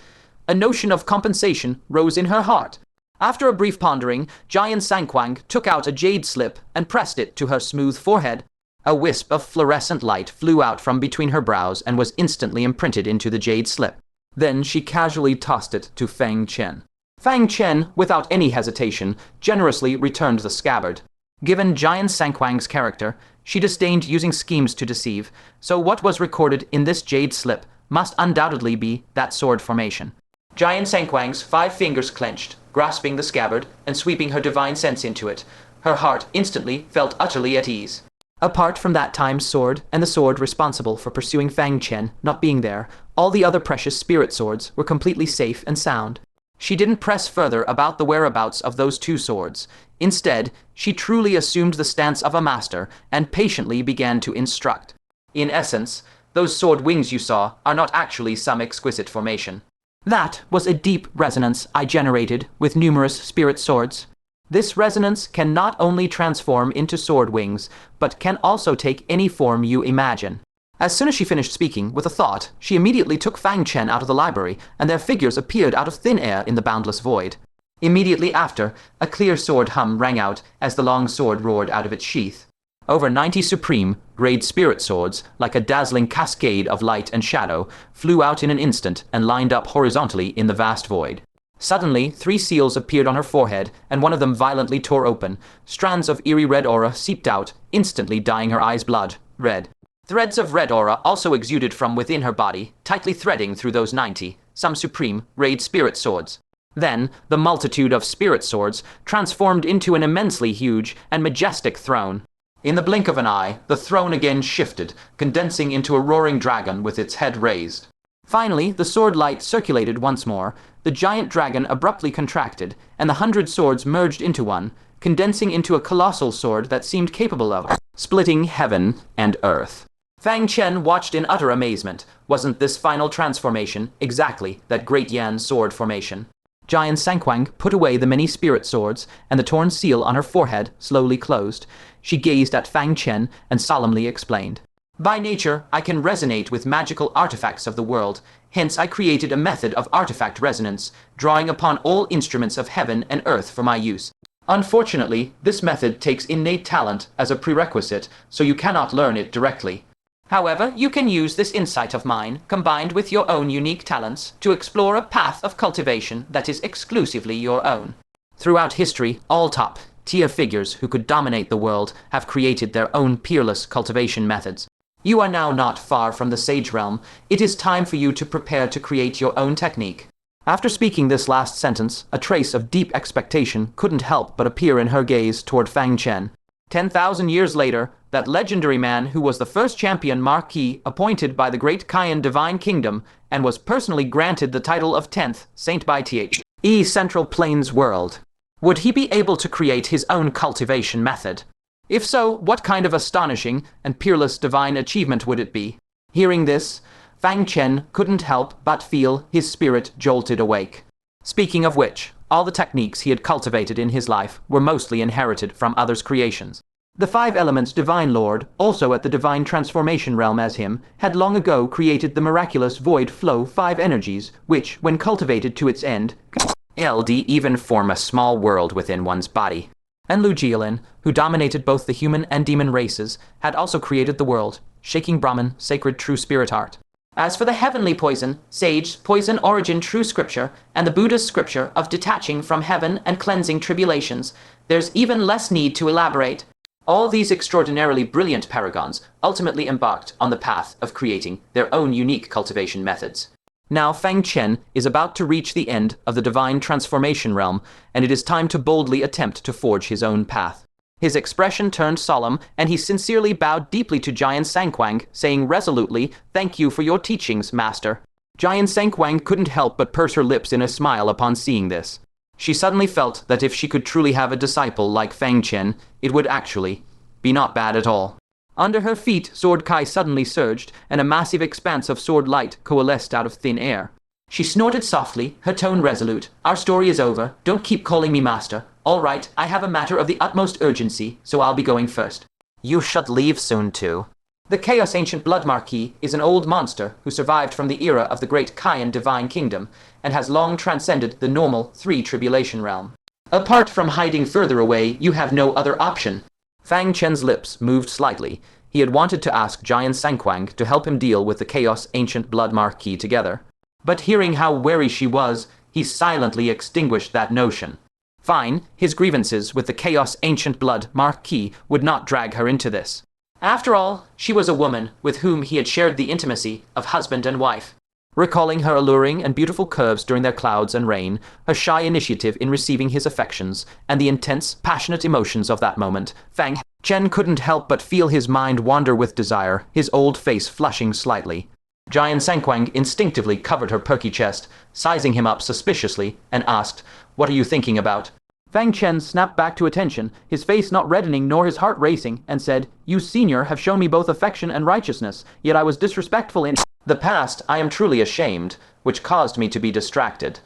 [SPEAKER 1] a notion of compensation rose in her heart. After a brief pondering, Jian Sankuang took out a jade slip and pressed it to her smooth forehead. A wisp of fluorescent light flew out from between her brows and was instantly imprinted into the jade slip. Then she casually tossed it to Fang Chen. Fang Chen, without any hesitation, generously returned the scabbard. Given Jian Sankuang's character, she disdained using schemes to deceive, so what was recorded in this jade slip must undoubtedly be that sword formation. Jian Sankuang's 5 fingers clenched, grasping the scabbard and sweeping her divine sense into it. Her heart instantly felt utterly at ease. Apart from that time's sword and the sword responsible for pursuing Fang Chen not being there, all the other precious spirit swords were completely safe and sound. She didn't press further about the whereabouts of those 2 swords. Instead, she truly assumed the stance of a master and patiently began to instruct. In essence, those sword wings you saw are not actually some exquisite formation. That was a deep resonance I generated with numerous spirit swords. This resonance can not only transform into sword wings, but can also take any form you imagine. As soon as she finished speaking, with a thought, she immediately took Fang Chen out of the library, and their figures appeared out of thin air in the boundless void. Immediately after, a clear sword hum rang out as the long sword roared out of its sheath. Over 90 supreme, grade spirit swords, like a dazzling cascade of light and shadow, flew out in an instant and lined up horizontally in the vast void. Suddenly, 3 seals appeared on her forehead, and one of them violently tore open. Strands of eerie red aura seeped out, instantly dyeing her eyes blood red. Threads of red aura also exuded from within her body, tightly threading through those 90, some supreme, raid spirit swords. Then, the multitude of spirit swords transformed into an immensely huge and majestic throne. In the blink of an eye, the throne again shifted, condensing into a roaring dragon with its head raised. Finally, the sword light circulated once more, the giant dragon abruptly contracted, and the 100 swords merged into one, condensing into a colossal sword that seemed capable of splitting heaven and earth. Fang Chen watched in utter amazement. Wasn't this final transformation exactly that Great Yan sword formation? Jian Sankuang put away the many spirit swords, and the torn seal on her forehead slowly closed. She gazed at Fang Chen and solemnly explained, "By nature, I can resonate with magical artifacts of the world. Hence, I created a method of artifact resonance, drawing upon all instruments of heaven and earth for my use. Unfortunately, this method takes innate talent as a prerequisite, so you cannot learn it directly. However, you can use this insight of mine, combined with your own unique talents, to explore a path of cultivation that is exclusively your own. Throughout history, all top, tier figures who could dominate the world have created their own peerless cultivation methods. You are now not far from the sage realm. It is time for you to prepare to create your own technique. After speaking this last sentence, a trace of deep expectation couldn't help but appear in her gaze toward Fang Chen. 10,000 years later, that legendary man who was the first champion Marquis appointed by the Great Cayenne Divine Kingdom and was personally granted the title of 10th Saint by The Central Plains world. Would he be able to create his own cultivation method? If so, what kind of astonishing and peerless divine achievement would it be? Hearing this, Fang Chen couldn't help but feel his spirit jolted awake. Speaking of which, all the techniques he had cultivated in his life were mostly inherited from others' creations. The Five Elements Divine Lord, also at the Divine Transformation Realm as him, had long ago created the miraculous Void Flow 5 energies, which, when cultivated to its end, even form a small world within one's body. And Lu Jialin, who dominated both the human and demon races, had also created the world, shaking Brahman, sacred true spirit art. As for the heavenly poison, sage, poison origin true scripture, and the Buddha's scripture of detaching from heaven and cleansing tribulations, there's even less need to elaborate. All these extraordinarily brilliant paragons ultimately embarked on the path of creating their own unique cultivation methods. Now Fang Chen is about to reach the end of the Divine Transformation Realm, and it is time to boldly attempt to forge his own path. His expression turned solemn, and he sincerely bowed deeply to Jian Sankuang, saying resolutely, "Thank you for your teachings, master." Jian Sankuang couldn't help but purse her lips in a smile upon seeing this. She suddenly felt that if she could truly have a disciple like Fang Chen, it would actually be not bad at all. Under her feet, Sword Kai suddenly surged, and a massive expanse of sword light coalesced out of thin air. She snorted softly, her tone resolute. "Our story is over. Don't keep calling me master. All right, I have a matter of the utmost urgency, so I'll be going first." "You should leave soon, too." The Chaos Ancient Blood Marquis is an old monster who survived from the era of the Great Cayenne Divine Kingdom and has long transcended the normal Three Tribulation Realm. Apart from hiding further away, you have no other option. Fang Chen's lips moved slightly. He had wanted to ask Jian Sankuang to help him deal with the Chaos Ancient Blood Marquis together. But hearing how wary she was, he silently extinguished that notion. Fine, his grievances with the Chaos Ancient Blood Marquis would not drag her into this. After all, she was a woman with whom he had shared the intimacy of husband and wife. Recalling her alluring and beautiful curves during their clouds and rain, her shy initiative in receiving his affections, and the intense, passionate emotions of that moment, Fang Chen couldn't help but feel his mind wander with desire, his old face flushing slightly. Jian Sankuang instinctively covered her perky chest, sizing him up suspiciously, and asked, "What are you thinking about?" Fang Chen snapped back to attention, his face not reddening nor his heart racing, and said, "You, senior, have shown me both affection and righteousness, yet I was disrespectful in the past. I am truly ashamed, which caused me to be distracted.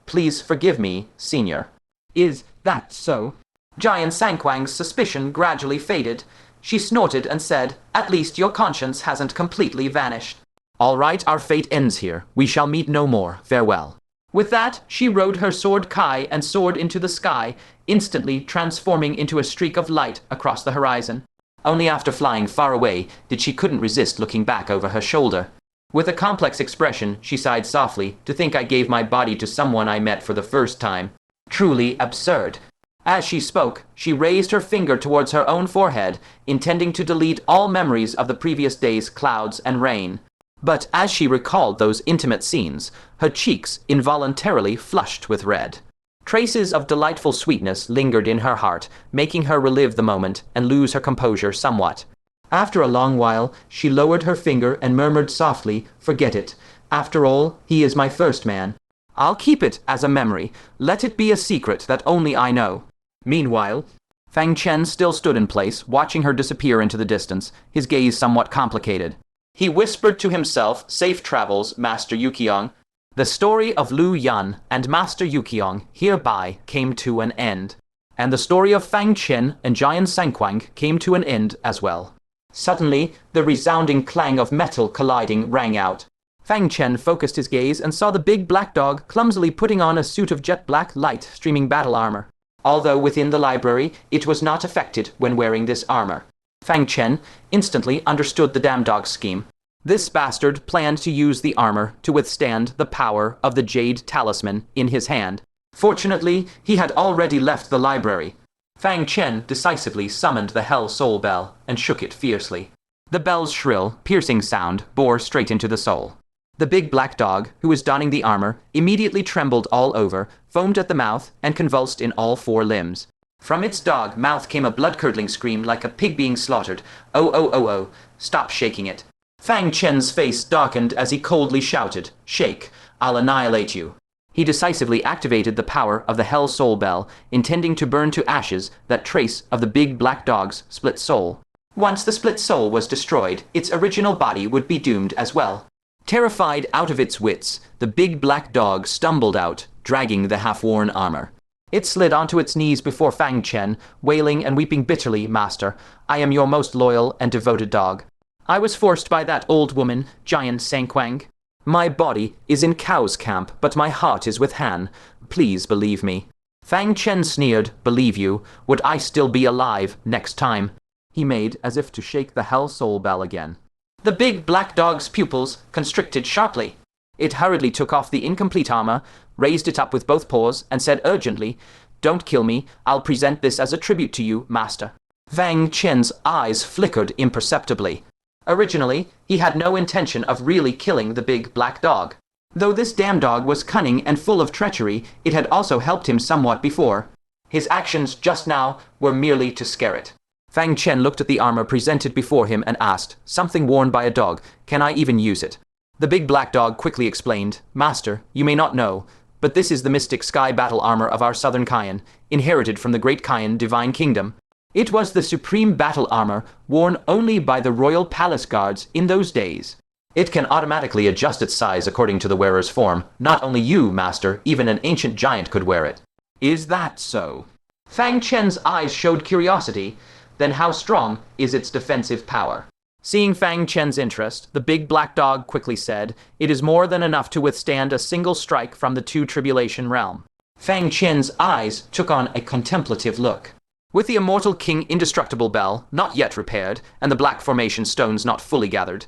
[SPEAKER 1] Please forgive me, senior." "Is that so?" Jian Sankuang's suspicion gradually faded. She snorted and said, "At least your conscience hasn't completely vanished." "All right, our fate ends here. We shall meet no more. Farewell." With that, she rode her sword Kai and soared into the sky, instantly transforming into a streak of light across the horizon. Only after flying far away did she couldn't resist looking back over her shoulder. With a complex expression, she sighed softly, "To think I gave my body to someone I met for the first time. Truly absurd." As she spoke, she raised her finger towards her own forehead, intending to delete all memories of the previous day's clouds and rain. But as she recalled those intimate scenes, her cheeks involuntarily flushed with red. Traces of delightful sweetness lingered in her heart, making her relive the moment and lose her composure somewhat. After a long while, she lowered her finger and murmured softly, "Forget it. After all, he is my first man. I'll keep it as a memory. Let it be a secret that only I know." Meanwhile, Fang Chen still stood in place, watching her disappear into the distance, his gaze somewhat complicated. He whispered to himself, "Safe travels, Master Yukiong." The story of Lu Yan and Master Yukiong hereby came to an end, and the story of Fang Chen and Jian Sankuang came to an end as well. Suddenly, the resounding clang of metal colliding rang out. Fang Chen focused his gaze and saw the big black dog clumsily putting on a suit of jet black light streaming battle armor. Although within the library, it was not affected when wearing this armor. Fang Chen instantly understood the damn dog's scheme. This bastard planned to use the armor to withstand the power of the jade talisman in his hand. Fortunately, he had already left the library. Fang Chen decisively summoned the Hell Soul Bell and shook it fiercely. The bell's shrill, piercing sound bore straight into the soul. The big black dog, who was donning the armor, immediately trembled all over, foamed at the mouth, and convulsed in all 4 limbs. From its dog mouth came a blood-curdling scream like a pig being slaughtered. Oh, oh, oh, oh, stop shaking it. Fang Chen's face darkened as he coldly shouted, "Shake, I'll annihilate you." He decisively activated the power of the Hell Soul Bell, intending to burn to ashes that trace of the big black dog's split soul. Once the split soul was destroyed, its original body would be doomed as well. Terrified out of its wits, the big black dog stumbled out, dragging the half-worn armor. It slid onto its knees before Fang Chen, wailing and weeping bitterly. "Master, I am your most loyal and devoted dog. I was forced by that old woman, Jian Sankuang. My body is in Cao's camp, but my heart is with Han. Please believe me." Fang Chen sneered. "Believe you? Would I still be alive next time?" He made as if to shake the Hell Soul Bell again. The big black dog's pupils constricted sharply. It hurriedly took off the incomplete armor, raised it up with both paws, and said urgently, "Don't kill me. I'll present this as a tribute to you, master." Fang Chen's eyes flickered imperceptibly. Originally, he had no intention of really killing the big black dog. Though this damn dog was cunning and full of treachery, it had also helped him somewhat before. His actions just now were merely to scare it. Fang Chen looked at the armor presented before him and asked, "Something worn by a dog. Can I even use it?" The big black dog quickly explained, "Master, you may not know, but this is the mystic sky battle armor of our southern Kayan, inherited from the Great Kayan Divine Kingdom. It was the supreme battle armor worn only by the royal palace guards in those days. It can automatically adjust its size according to the wearer's form. Not only you, master, even an ancient giant could wear it." "Is that so?" Fang Chen's eyes showed curiosity. "Then how strong is its defensive power?" Seeing Fang Chen's interest, the big black dog quickly said, "It is more than enough to withstand a single strike from the 2 Tribulation Realm." Fang Chen's eyes took on a contemplative look. With the Immortal King Indestructible Bell not yet repaired, and the Black Formation stones not fully gathered,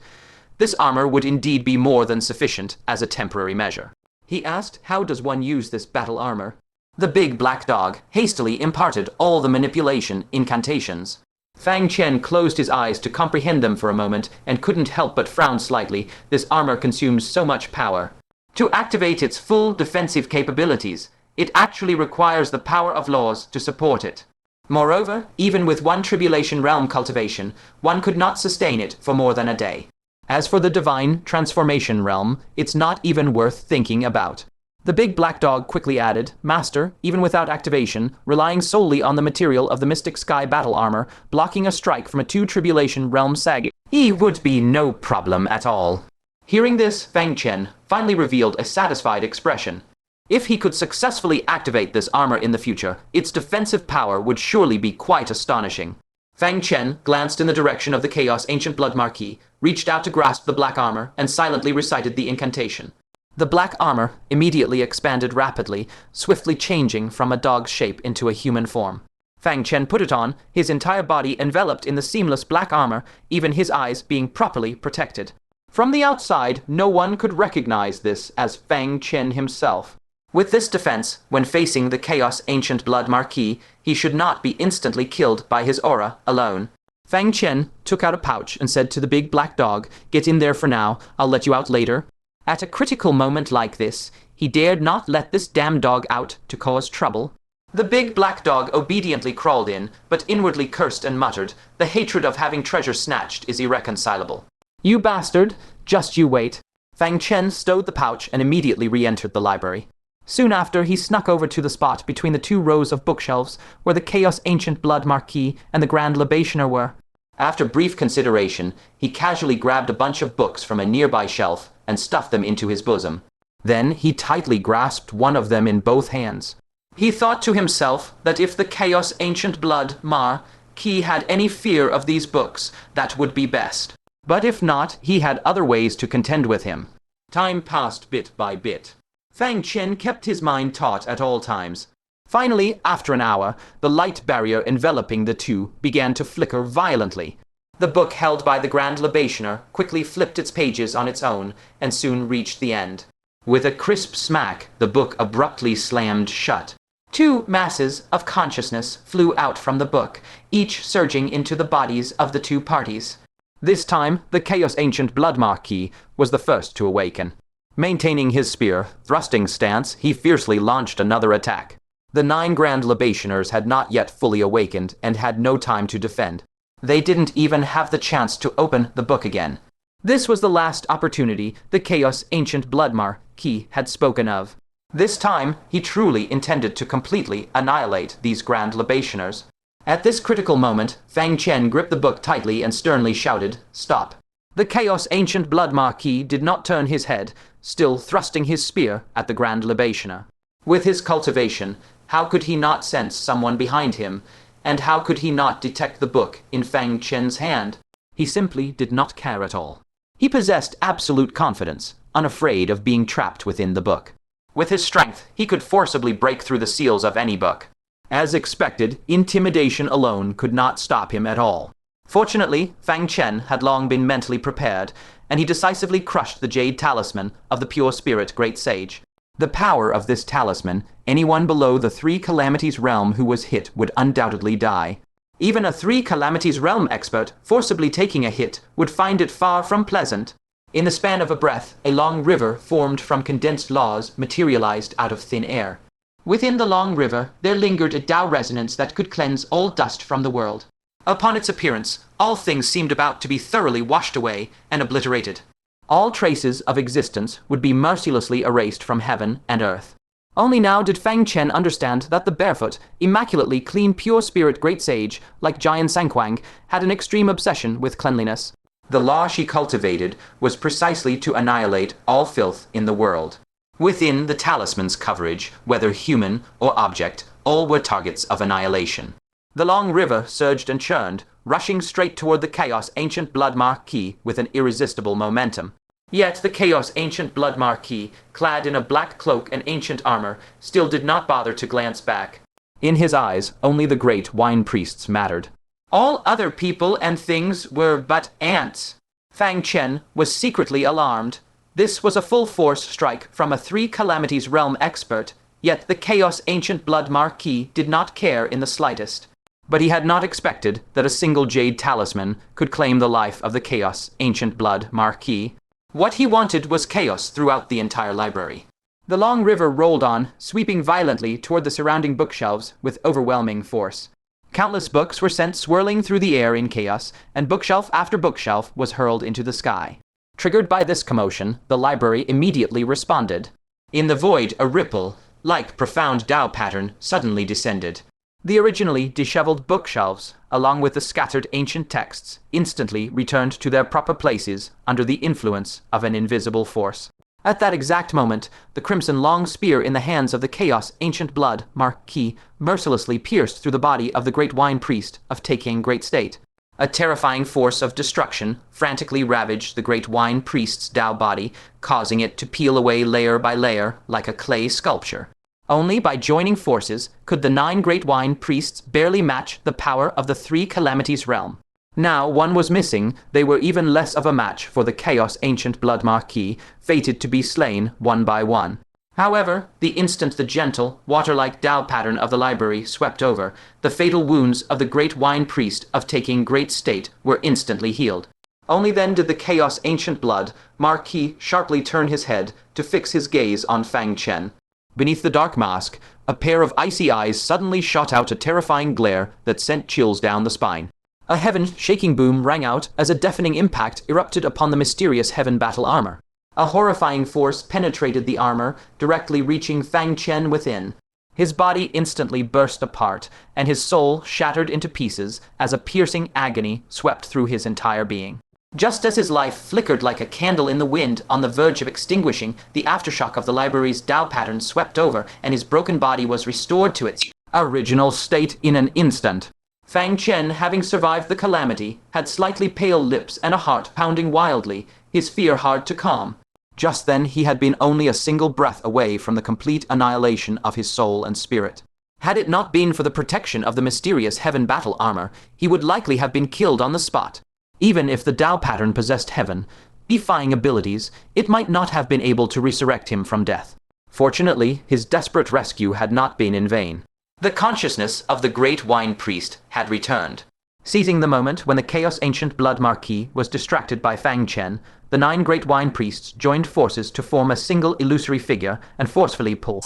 [SPEAKER 1] this armor would indeed be more than sufficient as a temporary measure. He asked, "How does one use this battle armor?" The big black dog hastily imparted all the manipulation incantations. Fang Chen closed his eyes to comprehend them for a moment and couldn't help but frown slightly. This armor consumes so much power. To activate its full defensive capabilities, it actually requires the power of laws to support it. Moreover, even with 1 Tribulation Realm cultivation, one could not sustain it for more than a day. As for the Divine Transformation Realm, it's not even worth thinking about. The big black dog quickly added, "Master, even without activation, relying solely on the material of the Mystic Sky battle armor, blocking a strike from a 2 Tribulation Realm saga, he would be no problem at all." Hearing this, Fang Chen finally revealed a satisfied expression. If he could successfully activate this armor in the future, its defensive power would surely be quite astonishing. Fang Chen glanced in the direction of the Chaos Ancient Blood Marquis, reached out to grasp the black armor, and silently recited the incantation. The black armor immediately expanded rapidly, swiftly changing from a dog's shape into a human form. Fang Chen put it on, his entire body enveloped in the seamless black armor, even his eyes being properly protected. From the outside, no one could recognize this as Fang Chen himself. With this defense, when facing the Chaos Ancient Blood Marquis, he should not be instantly killed by his aura alone. Fang Chen took out a pouch and said to the big black dog, "Get in there for now, I'll let you out later." At a critical moment like this, he dared not let this damn dog out to cause trouble. The big black dog obediently crawled in, but inwardly cursed and muttered, "The hatred of having treasure snatched is irreconcilable." "You bastard, just you wait." Fang Chen stowed the pouch and immediately re-entered the library. Soon after, he snuck over to the spot between the 2 rows of bookshelves where the Chaos Ancient Blood Marquis and the Grand Libationer were. After brief consideration, he casually grabbed a bunch of books from a nearby shelf and stuffed them into his bosom. Then he tightly grasped one of them in both hands. He thought to himself that if the Chaos Ancient Blood Marquis had any fear of these books, that would be best. But if not, he had other ways to contend with him. Time passed bit by bit. Fang Chen kept his mind taut at all times. Finally, after an hour, the light barrier enveloping the 2 began to flicker violently. The book held by the Grand Libationer quickly flipped its pages on its own and soon reached the end. With a crisp smack, the book abruptly slammed shut. Two masses of consciousness flew out from the book, each surging into the bodies of the two parties. This time, the Chaos Ancient Blood Marquis was the first to awaken. Maintaining his spear, thrusting stance, he fiercely launched another attack. The 9 Grand Libationers had not yet fully awakened and had no time to defend. They didn't even have the chance to open the book again. This was the last opportunity the Chaos Ancient Blood Marquis had spoken of. This time, he truly intended to completely annihilate these Grand Libationers. At this critical moment, Fang Chen gripped the book tightly and sternly shouted, "Stop." The Chaos Ancient Blood Marquis did not turn his head, still thrusting his spear at the Grand Libationer. With his cultivation, how could he not sense someone behind him, and how could he not detect the book in Fang Chen's hand? He simply did not care at all. He possessed absolute confidence, unafraid of being trapped within the book. With his strength, he could forcibly break through the seals of any book. As expected, intimidation alone could not stop him at all. Fortunately, Fang Chen had long been mentally prepared, and he decisively crushed the jade talisman of the pure spirit great sage. The power of this talisman, anyone below the Three Calamities Realm who was hit would undoubtedly die. Even a Three Calamities Realm expert forcibly taking a hit would find it far from pleasant. In the span of a breath, a long river formed from condensed laws materialized out of thin air. Within the long river, there lingered a Tao resonance that could cleanse all dust from the world. Upon its appearance, all things seemed about to be thoroughly washed away and obliterated. All traces of existence would be mercilessly erased from heaven and earth. Only now did Fang Chen understand that the barefoot, immaculately clean pure spirit great sage, like Jian Sankuang, had an extreme obsession with cleanliness. The law she cultivated was precisely to annihilate all filth in the world. Within the talisman's coverage, whether human or object, all were targets of annihilation. The long river surged and churned, rushing straight toward the Chaos Ancient Blood Marquis with an irresistible momentum. Yet the Chaos Ancient Blood Marquis, clad in a black cloak and ancient armor, still did not bother to glance back. In his eyes, only the great wine priests mattered. All other people and things were but ants. Fang Chen was secretly alarmed. This was a full-force strike from a Three Calamities Realm expert, yet the Chaos Ancient Blood Marquis did not care in the slightest. But he had not expected that a single jade talisman could claim the life of the Chaos Ancient Blood Marquis. What he wanted was chaos throughout the entire library. The long river rolled on, sweeping violently toward the surrounding bookshelves with overwhelming force. Countless books were sent swirling through the air in chaos, and bookshelf after bookshelf was hurled into the sky. Triggered by this commotion, the library immediately responded. In the void, a ripple, like profound Tao pattern, suddenly descended. The originally disheveled bookshelves, along with the scattered ancient texts, instantly returned to their proper places under the influence of an invisible force. At that exact moment, the crimson long spear in the hands of the Chaos Ancient Blood Marquis mercilessly pierced through the body of the great wine priest of Taking Great State. A terrifying force of destruction frantically ravaged the great wine priest's Tao body, causing it to peel away layer by layer like a clay sculpture. Only by joining forces could the 9 great wine priests barely match the power of the Three Calamities Realm. Now one was missing, they were even less of a match for the Chaos Ancient Blood Marquis, fated to be slain one by one. However, the instant the gentle, water-like Tao pattern of the library swept over, the fatal wounds of the great wine priest of Taking Great State were instantly healed. Only then did the Chaos Ancient Blood Marquis sharply turn his head to fix his gaze on Fang Chen. Beneath the dark mask, a pair of icy eyes suddenly shot out a terrifying glare that sent chills down the spine. A heaven-shaking boom rang out as a deafening impact erupted upon the mysterious heaven battle armor. A horrifying force penetrated the armor, directly reaching Fang Chen within. His body instantly burst apart, and his soul shattered into pieces as a piercing agony swept through his entire being. Just as his life flickered like a candle in the wind on the verge of extinguishing, the aftershock of the library's Tao pattern swept over, and his broken body was restored to its original state in an instant. Fang Chen, having survived the calamity, had slightly pale lips and a heart pounding wildly, his fear hard to calm. Just then he had been only a single breath away from the complete annihilation of his soul and spirit. Had it not been for the protection of the mysterious heaven battle armor, he would likely have been killed on the spot. Even if the Tao pattern possessed heaven-defying abilities, it might not have been able to resurrect him from death. Fortunately, his desperate rescue had not been in vain. The consciousness of the great wine priest had returned. Seizing the moment when the Chaos Ancient Blood Marquis was distracted by Fang Chen, the 9 great wine priests joined forces to form a single illusory figure and forcefully pull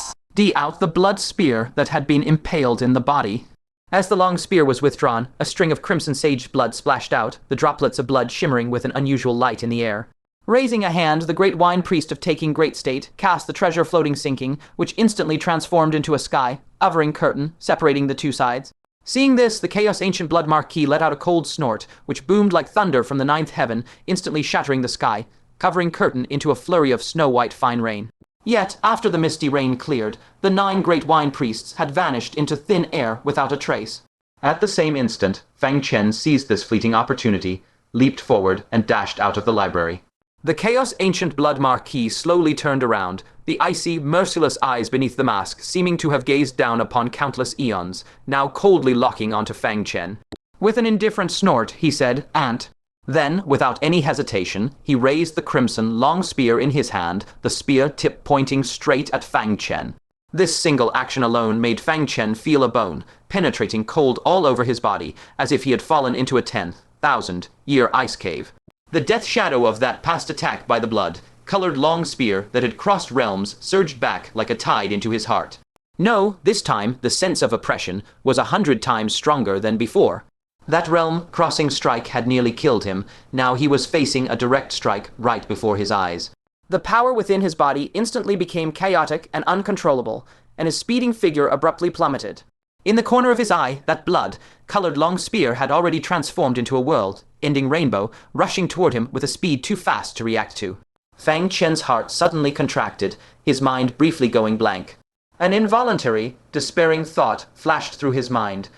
[SPEAKER 1] out the blood spear that had been impaled in the body. As the long spear was withdrawn, a string of crimson sage blood splashed out, the droplets of blood shimmering with an unusual light in the air. Raising a hand, the great wine priest of Taking Great State cast the treasure floating sinking, which instantly transformed into a sky, hovering curtain, separating the two sides. Seeing this, the Chaos Ancient Blood Marquis let out a cold snort, which boomed like thunder from the 9th heaven, instantly shattering the sky, covering curtain into a flurry of snow-white fine rain. Yet, after the misty rain cleared, the 9 great wine priests had vanished into thin air without a trace. At the same instant, Fang Chen seized this fleeting opportunity, leaped forward, and dashed out of the library. The Chaos Ancient Blood Marquis slowly turned around, the icy, merciless eyes beneath the mask seeming to have gazed down upon countless eons, now coldly locking onto Fang Chen. With an indifferent snort, he said, "Ant." Then, without any hesitation, he raised the crimson long spear in his hand, the spear tip pointing straight at Fang Chen. This single action alone made Fang Chen feel a bone, penetrating cold all over his body, as if he had fallen into a 10,000-year ice cave. The death shadow of that past attack by the blood-colored long spear that had crossed realms surged back like a tide into his heart. No, this time the sense of oppression was 100 times stronger than before. That realm-crossing strike had nearly killed him. Now he was facing a direct strike right before his eyes. The power within his body instantly became chaotic and uncontrollable, and his speeding figure abruptly plummeted. In the corner of his eye, that blood-colored long spear had already transformed into a world-ending rainbow, rushing toward him with a speed too fast to react to. Fang Chen's heart suddenly contracted, his mind briefly going blank. An involuntary, despairing thought flashed through his mind.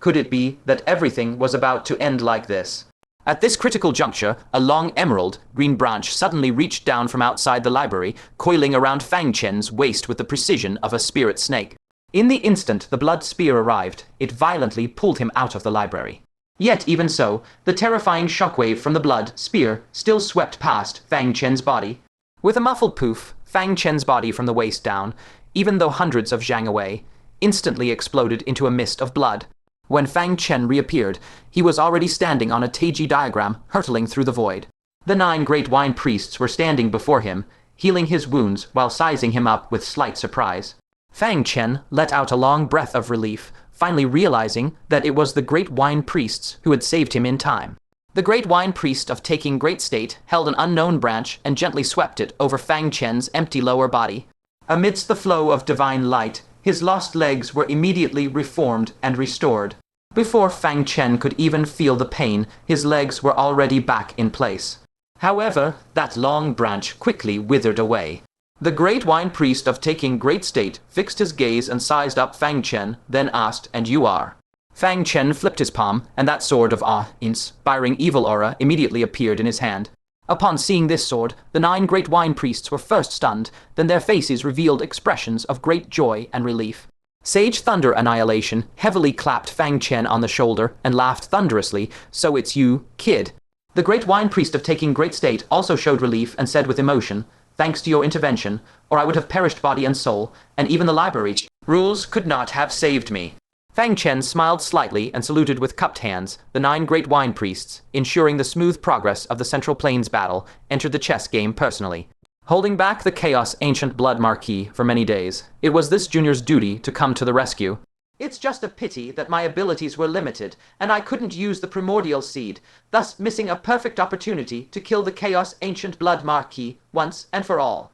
[SPEAKER 1] Could it be that everything was about to end like this? At this critical juncture, a long emerald green branch suddenly reached down from outside the library, coiling around Fang Chen's waist with the precision of a spirit snake. In the instant the blood spear arrived, it violently pulled him out of the library. Yet even so, the terrifying shockwave from the blood spear still swept past Fang Chen's body. With a muffled poof, Fang Chen's body from the waist down, even though hundreds of zhang away, instantly exploded into a mist of blood. When Fang Chen reappeared, he was already standing on a Taiji diagram, hurtling through the void. The 9 great wine priests were standing before him, healing his wounds while sizing him up with slight surprise. Fang Chen let out a long breath of relief, finally realizing that it was the great wine priests who had saved him in time. The great wine priest of Taking Great State held an unknown branch and gently swept it over Fang Chen's empty lower body. Amidst the flow of divine light, his lost legs were immediately reformed and restored. Before Fang Chen could even feel the pain, his legs were already back in place. However, that long branch quickly withered away. The great wine priest of Taking Great State fixed his gaze and sized up Fang Chen, then asked, "And you are?" Fang Chen flipped his palm, and that sword of awe-inspiring evil aura immediately appeared in his hand. Upon seeing this sword, the 9 great wine priests were first stunned, then their faces revealed expressions of great joy and relief. Sage Thunder Annihilation heavily clapped Fang Chen on the shoulder and laughed thunderously, "So it's you, kid." The great wine priest of Taking Great State also showed relief and said with emotion, "Thanks to your intervention, or I would have perished body and soul, and even the library rules could not have saved me." Fang Chen smiled slightly and saluted with cupped hands. The 9 great wine priests, ensuring the smooth progress of the Central Plains battle, entered the chess game personally. Holding back the Chaos Ancient Blood Marquis for many days, it was this junior's duty to come to the rescue. "It's just a pity that my abilities were limited, and I couldn't use the primordial seed, thus missing a perfect opportunity to kill the Chaos Ancient Blood Marquis once and for all."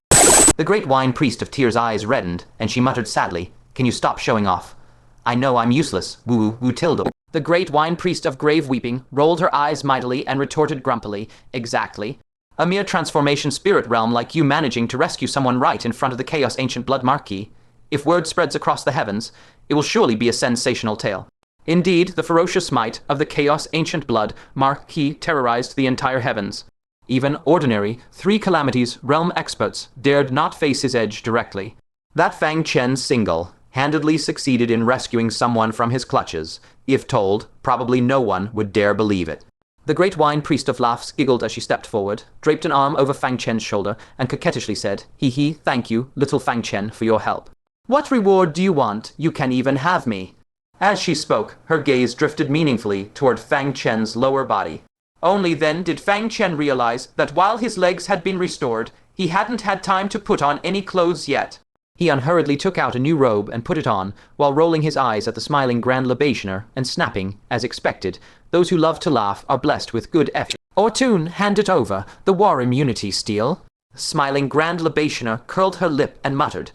[SPEAKER 1] The great wine priest of Tears' eyes reddened, and she muttered sadly, "Can you stop showing off? I know I'm useless, woo tilde." The great wine priest of Grave Weeping rolled her eyes mightily and retorted grumpily, "Exactly. A mere transformation spirit realm like you managing to rescue someone right in front of the Chaos Ancient Blood Marquis. If word spreads across the heavens, it will surely be a sensational tale." Indeed, the ferocious might of the Chaos Ancient Blood Marquis terrorized the entire heavens. Even ordinary Three Calamities Realm experts dared not face his edge directly. That Fang Chen single-handedly succeeded in rescuing someone from his clutches. If told, probably no one would dare believe it. The great wine priest of laughs giggled as she stepped forward, draped an arm over Fang Chen's shoulder, and coquettishly said, "Hee hee, thank you, little Fang Chen, for your help. What reward do you want? You can even have me." As she spoke, her gaze drifted meaningfully toward Fang Chen's lower body. Only then did Fang Chen realize that while his legs had been restored, he hadn't had time to put on any clothes yet. He unhurriedly took out a new robe and put it on, while rolling his eyes at the smiling Grand Libationer and snapping, as expected. Those who love to laugh are blessed with good effort. Ortune, hand it over, the war immunity steel. Smiling Grand Libationer curled her lip and muttered,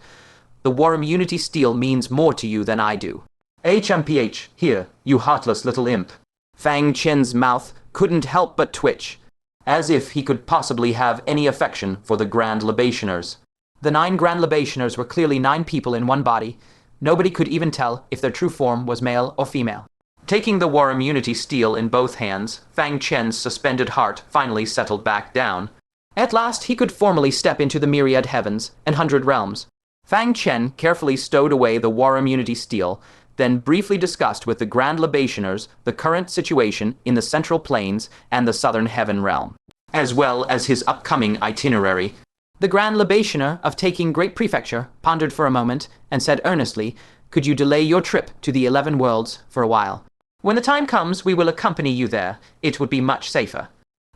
[SPEAKER 1] "The war immunity steel means more to you than I do." HMPH, here, you heartless little imp. Fang Chen's mouth couldn't help but twitch, as if he could possibly have any affection for the Grand Libationers. The 9 Grand Libationers were clearly 9 people in one body. Nobody could even tell if their true form was male or female. Taking the war immunity steel in both hands, Fang Chen's suspended heart finally settled back down. At last he could formally step into the myriad heavens and 100 realms. Fang Chen carefully stowed away the war immunity steel, then briefly discussed with the Grand Libationers the current situation in the Central Plains and the Southern Heaven Realm, as well as his upcoming itinerary. The Grand Libationer of taking Great Prefecture pondered for a moment and said earnestly, "Could you delay your trip to the 11 worlds for a while? When the time comes, we will accompany you there. It would be much safer.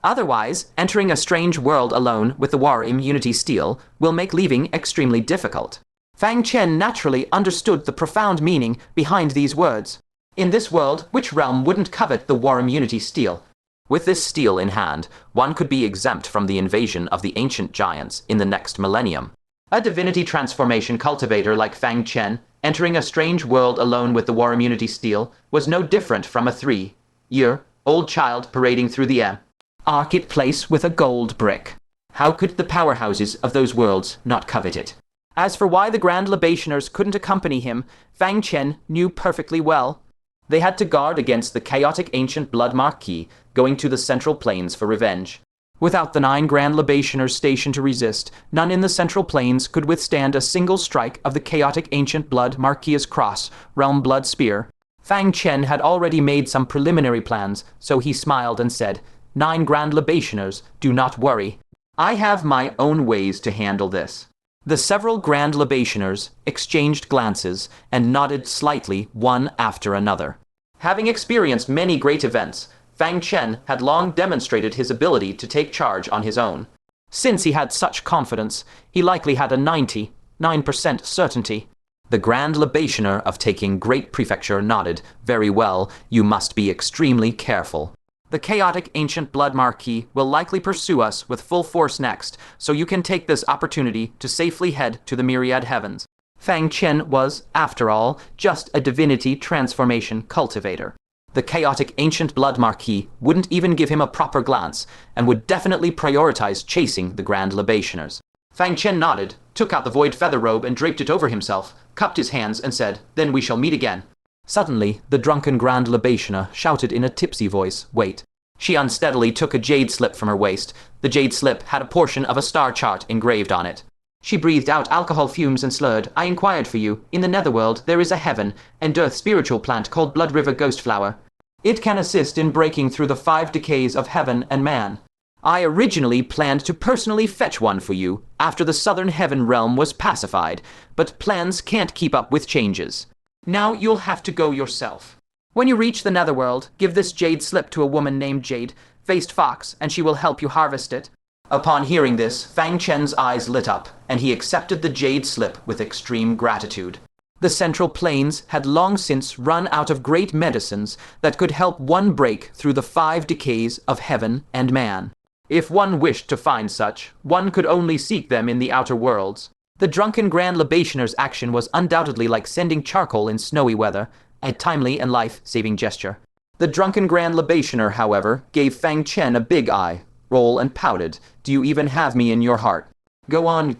[SPEAKER 1] Otherwise, entering a strange world alone with the war immunity steel will make leaving extremely difficult." Fang Chen naturally understood the profound meaning behind these words. In this world, which realm wouldn't covet the war immunity steel? With this steel in hand, one could be exempt from the invasion of the ancient giants in the next millennium. A divinity transformation cultivator like Fang Chen, entering a strange world alone with the war immunity steel, was no different from a 3-year-old child parading through the marketplace with a gold brick. How could the powerhouses of those worlds not covet it? As for why the Grand Libationers couldn't accompany him, Fang Chen knew perfectly well. They had to guard against the chaotic ancient blood marquis going to the Central Plains for revenge. Without the 9 Grand Libationers stationed to resist, none in the Central Plains could withstand a single strike of the chaotic ancient blood marquis's cross, realm blood spear. Fang Chen had already made some preliminary plans, so he smiled and said, "9 Grand Libationers, do not worry. I have my own ways to handle this." The several Grand Libationers exchanged glances and nodded slightly one after another. Having experienced many great events, Fang Chen had long demonstrated his ability to take charge on his own. Since he had such confidence, he likely had a 99% certainty. The Grand Libationer of taking Great Prefecture nodded. "Very well, you must be extremely careful. The chaotic ancient blood marquis will likely pursue us with full force next, so you can take this opportunity to safely head to the myriad heavens." Fang Chen was, after all, just a divinity transformation cultivator. The chaotic ancient blood marquis wouldn't even give him a proper glance, and would definitely prioritize chasing the Grand Libationers. Fang Chen nodded, took out the void feather robe and draped it over himself, cupped his hands and said, "Then we shall meet again." Suddenly, the drunken Grand Libationer shouted in a tipsy voice, "Wait." She unsteadily took a jade slip from her waist. The jade slip had a portion of a star chart engraved on it. She breathed out alcohol fumes and slurred, "I inquired for you. In the netherworld, there is a heaven and earth spiritual plant called Blood River Ghost Flower. It can assist in breaking through the 5 decays of heaven and man. I originally planned to personally fetch one for you after the Southern Heaven realm was pacified, but plans can't keep up with changes. Now you'll have to go yourself. When you reach the netherworld, give this jade slip to a woman named Jade, faced Fox, and she will help you harvest it." Upon hearing this, Fang Chen's eyes lit up, and he accepted the jade slip with extreme gratitude. The Central Plains had long since run out of great medicines that could help one break through the 5 decays of heaven and man. If one wished to find such, one could only seek them in the outer worlds. The drunken Grand Libationer's action was undoubtedly like sending charcoal in snowy weather, a timely and life-saving gesture. The drunken Grand Libationer, however, gave Fang Chen a big eye, roll and pouted. "Do you even have me in your heart? Go on,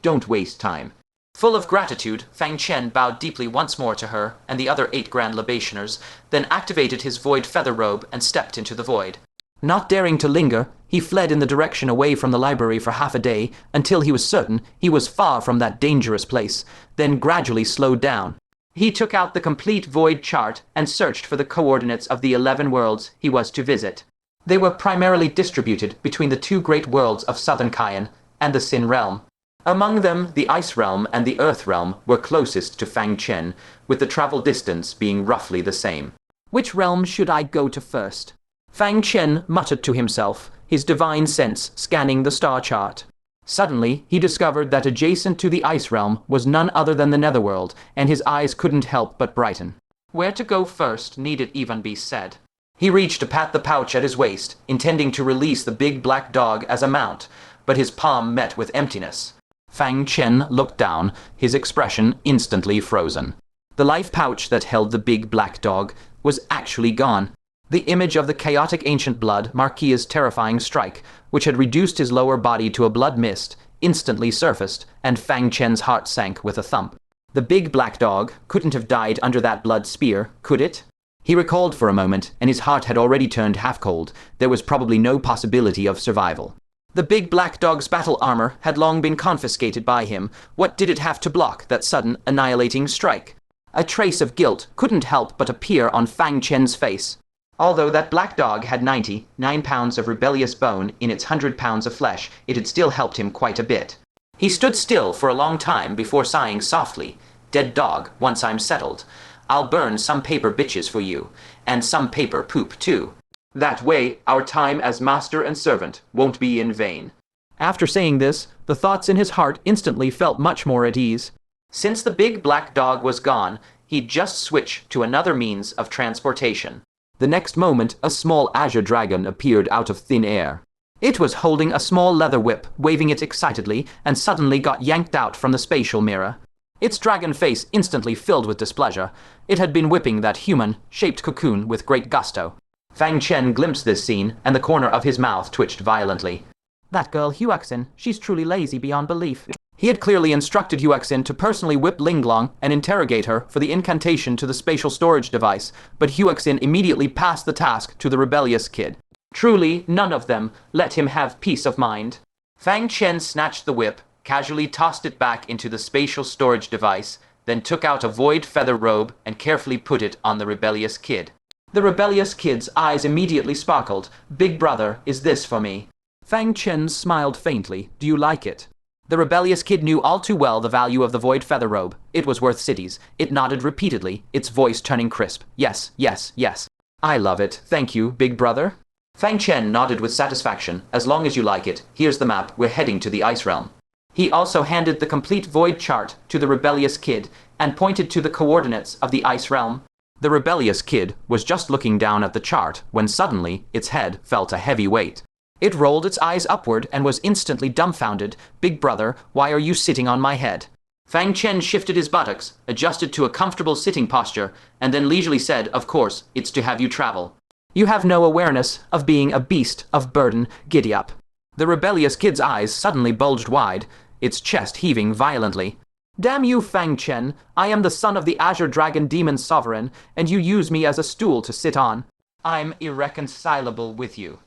[SPEAKER 1] don't waste time." Full of gratitude, Fang Chen bowed deeply once more to her and the other 8 Grand Libationers, then activated his void feather robe and stepped into the void. Not daring to linger, he fled in the direction away from the library for half a day until he was certain he was far from that dangerous place, then gradually slowed down. He took out the complete void chart and searched for the coordinates of the 11 worlds he was to visit. They were primarily distributed between the two great worlds of Southern Cayenne and the Sin Realm. Among them, the Ice Realm and the Earth Realm were closest to Fang Chen, with the travel distance being roughly the same. Which realm should I go to first? Fang Chen muttered to himself, his divine sense scanning the star chart. Suddenly, he discovered that adjacent to the Ice Realm was none other than the Netherworld, and his eyes couldn't help but brighten. Where to go first needn't even be said. He reached to pat the pouch at his waist, intending to release the big black dog as a mount, but his palm met with emptiness. Fang Chen looked down, his expression instantly frozen. The life pouch that held the big black dog was actually gone. The image of the chaotic ancient blood Marquis's terrifying strike, which had reduced his lower body to a blood mist, instantly surfaced, and Fang Chen's heart sank with a thump. The big black dog couldn't have died under that blood spear, could it? He recalled for a moment, and his heart had already turned half-cold. There was probably no possibility of survival. The big black dog's battle armor had long been confiscated by him. What did it have to block that sudden, annihilating strike? A trace of guilt couldn't help but appear on Fang Chen's face. Although that black dog had 99 pounds of rebellious bone in its 100 pounds of flesh, it had still helped him quite a bit. He stood still for a long time before sighing softly. "Dead dog, once I'm settled. I'll burn some paper bitches for you, and some paper poop too. That way, our time as master and servant won't be in vain." After saying this, the thoughts in his heart instantly felt much more at ease. Since the big black dog was gone, he'd just switch to another means of transportation. The next moment, a small azure dragon appeared out of thin air. It was holding a small leather whip, waving it excitedly, and suddenly got yanked out from the spatial mirror. Its dragon face instantly filled with displeasure. It had been whipping that human-shaped cocoon with great gusto. Fang Chen glimpsed this scene, and the corner of his mouth twitched violently. That girl Huaxin, she's truly lazy beyond belief. He had clearly instructed Huaxin to personally whip Linglong and interrogate her for the incantation to the spatial storage device, but Huaxin immediately passed the task to the rebellious kid. Truly, none of them let him have peace of mind. Fang Chen snatched the whip, casually tossed it back into the spatial storage device, then took out a void feather robe and carefully put it on the rebellious kid. The rebellious kid's eyes immediately sparkled. "Big brother, is this for me?" Fang Chen smiled faintly. "Do you like it?" The rebellious kid knew all too well the value of the void feather robe. It was worth cities. It nodded repeatedly, its voice turning crisp. "Yes, yes, yes. I love it. Thank you, big brother." Fang Chen nodded with satisfaction. "As long as you like it. Here's the map. We're heading to the Ice Realm." He also handed the complete void chart to the rebellious kid and pointed to the coordinates of the Ice Realm. The rebellious kid was just looking down at the chart when suddenly its head felt a heavy weight. It rolled its eyes upward and was instantly dumbfounded. "Big brother, why are you sitting on my head?" Fang Chen shifted his buttocks, adjusted to a comfortable sitting posture, and then leisurely said, "Of course, it's to have you travel. You have no awareness of being a beast of burden. Giddy up." The rebellious kid's eyes suddenly bulged wide, its chest heaving violently. "Damn you, Fang Chen! I am the son of the Azure Dragon Demon Sovereign, and you use me as a stool to sit on. I'm irreconcilable with you."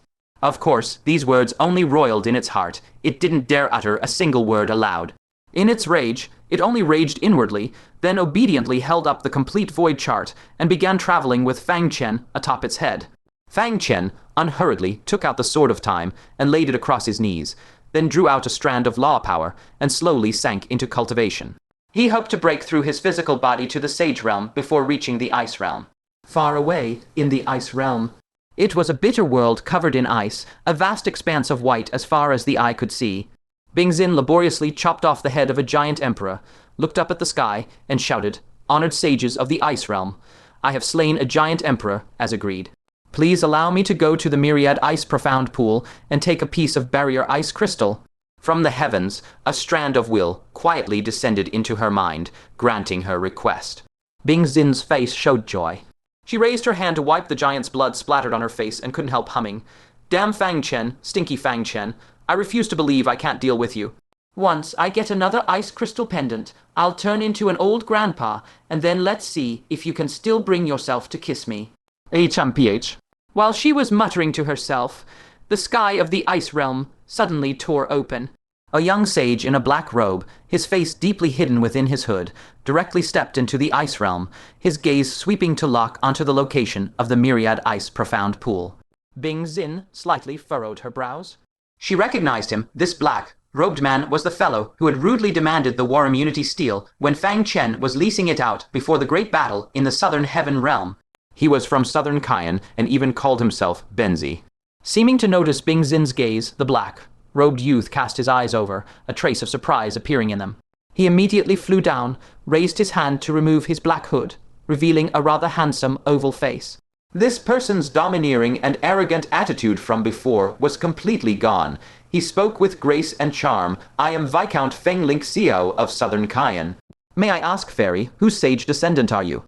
[SPEAKER 1] Of course, these words only roiled in its heart. It didn't dare utter a single word aloud. In its rage, it only raged inwardly, then obediently held up the complete void chart and began traveling with Fang Chen atop its head. Fang Chen unhurriedly took out the Sword of Time and laid it across his knees, then drew out a strand of law power and slowly sank into cultivation. He hoped to break through his physical body to the Sage Realm before reaching the Ice Realm. Far away, in the Ice Realm, it was a bitter world covered in ice, a vast expanse of white as far as the eye could see. Bingzin laboriously chopped off the head of a giant emperor, looked up at the sky, and shouted, "Honored sages of the Ice Realm, I have slain a giant emperor, as agreed. Please allow me to go to the Myriad Ice Profound Pool and take a piece of barrier ice crystal." From the heavens, a strand of will quietly descended into her mind, granting her request. Bingzin's face showed joy. She raised her hand to wipe the giant's blood splattered on her face and couldn't help humming. "Damn Fang Chen, stinky Fang Chen, I refuse to believe I can't deal with you. Once I get another ice crystal pendant, I'll turn into an old grandpa, and then let's see if you can still bring yourself to kiss me." HMPH. While she was muttering to herself, the sky of the Ice Realm suddenly tore open. A young sage in a black robe, his face deeply hidden within his hood, directly stepped into the Ice Realm, his gaze sweeping to lock onto the location of the Myriad Ice Profound Pool. Bing Xin slightly furrowed her brows. She recognized him. This black-robed man was the fellow who had rudely demanded the war immunity steel when Fang Chen was leasing it out before the great battle in the Southern Heaven Realm. He was from Southern Cayenne and even called himself Benzi. Seeming to notice Bing Xin's gaze, the black-robed youth cast his eyes over, a trace of surprise appearing in them. He immediately flew down, raised his hand to remove his black hood, revealing a rather handsome oval face. This person's domineering and arrogant attitude from before was completely gone. He spoke with grace and charm. "I am Viscount Feng Xiao of Southern Cayenne. May I ask, Fairy, whose sage descendant are you?"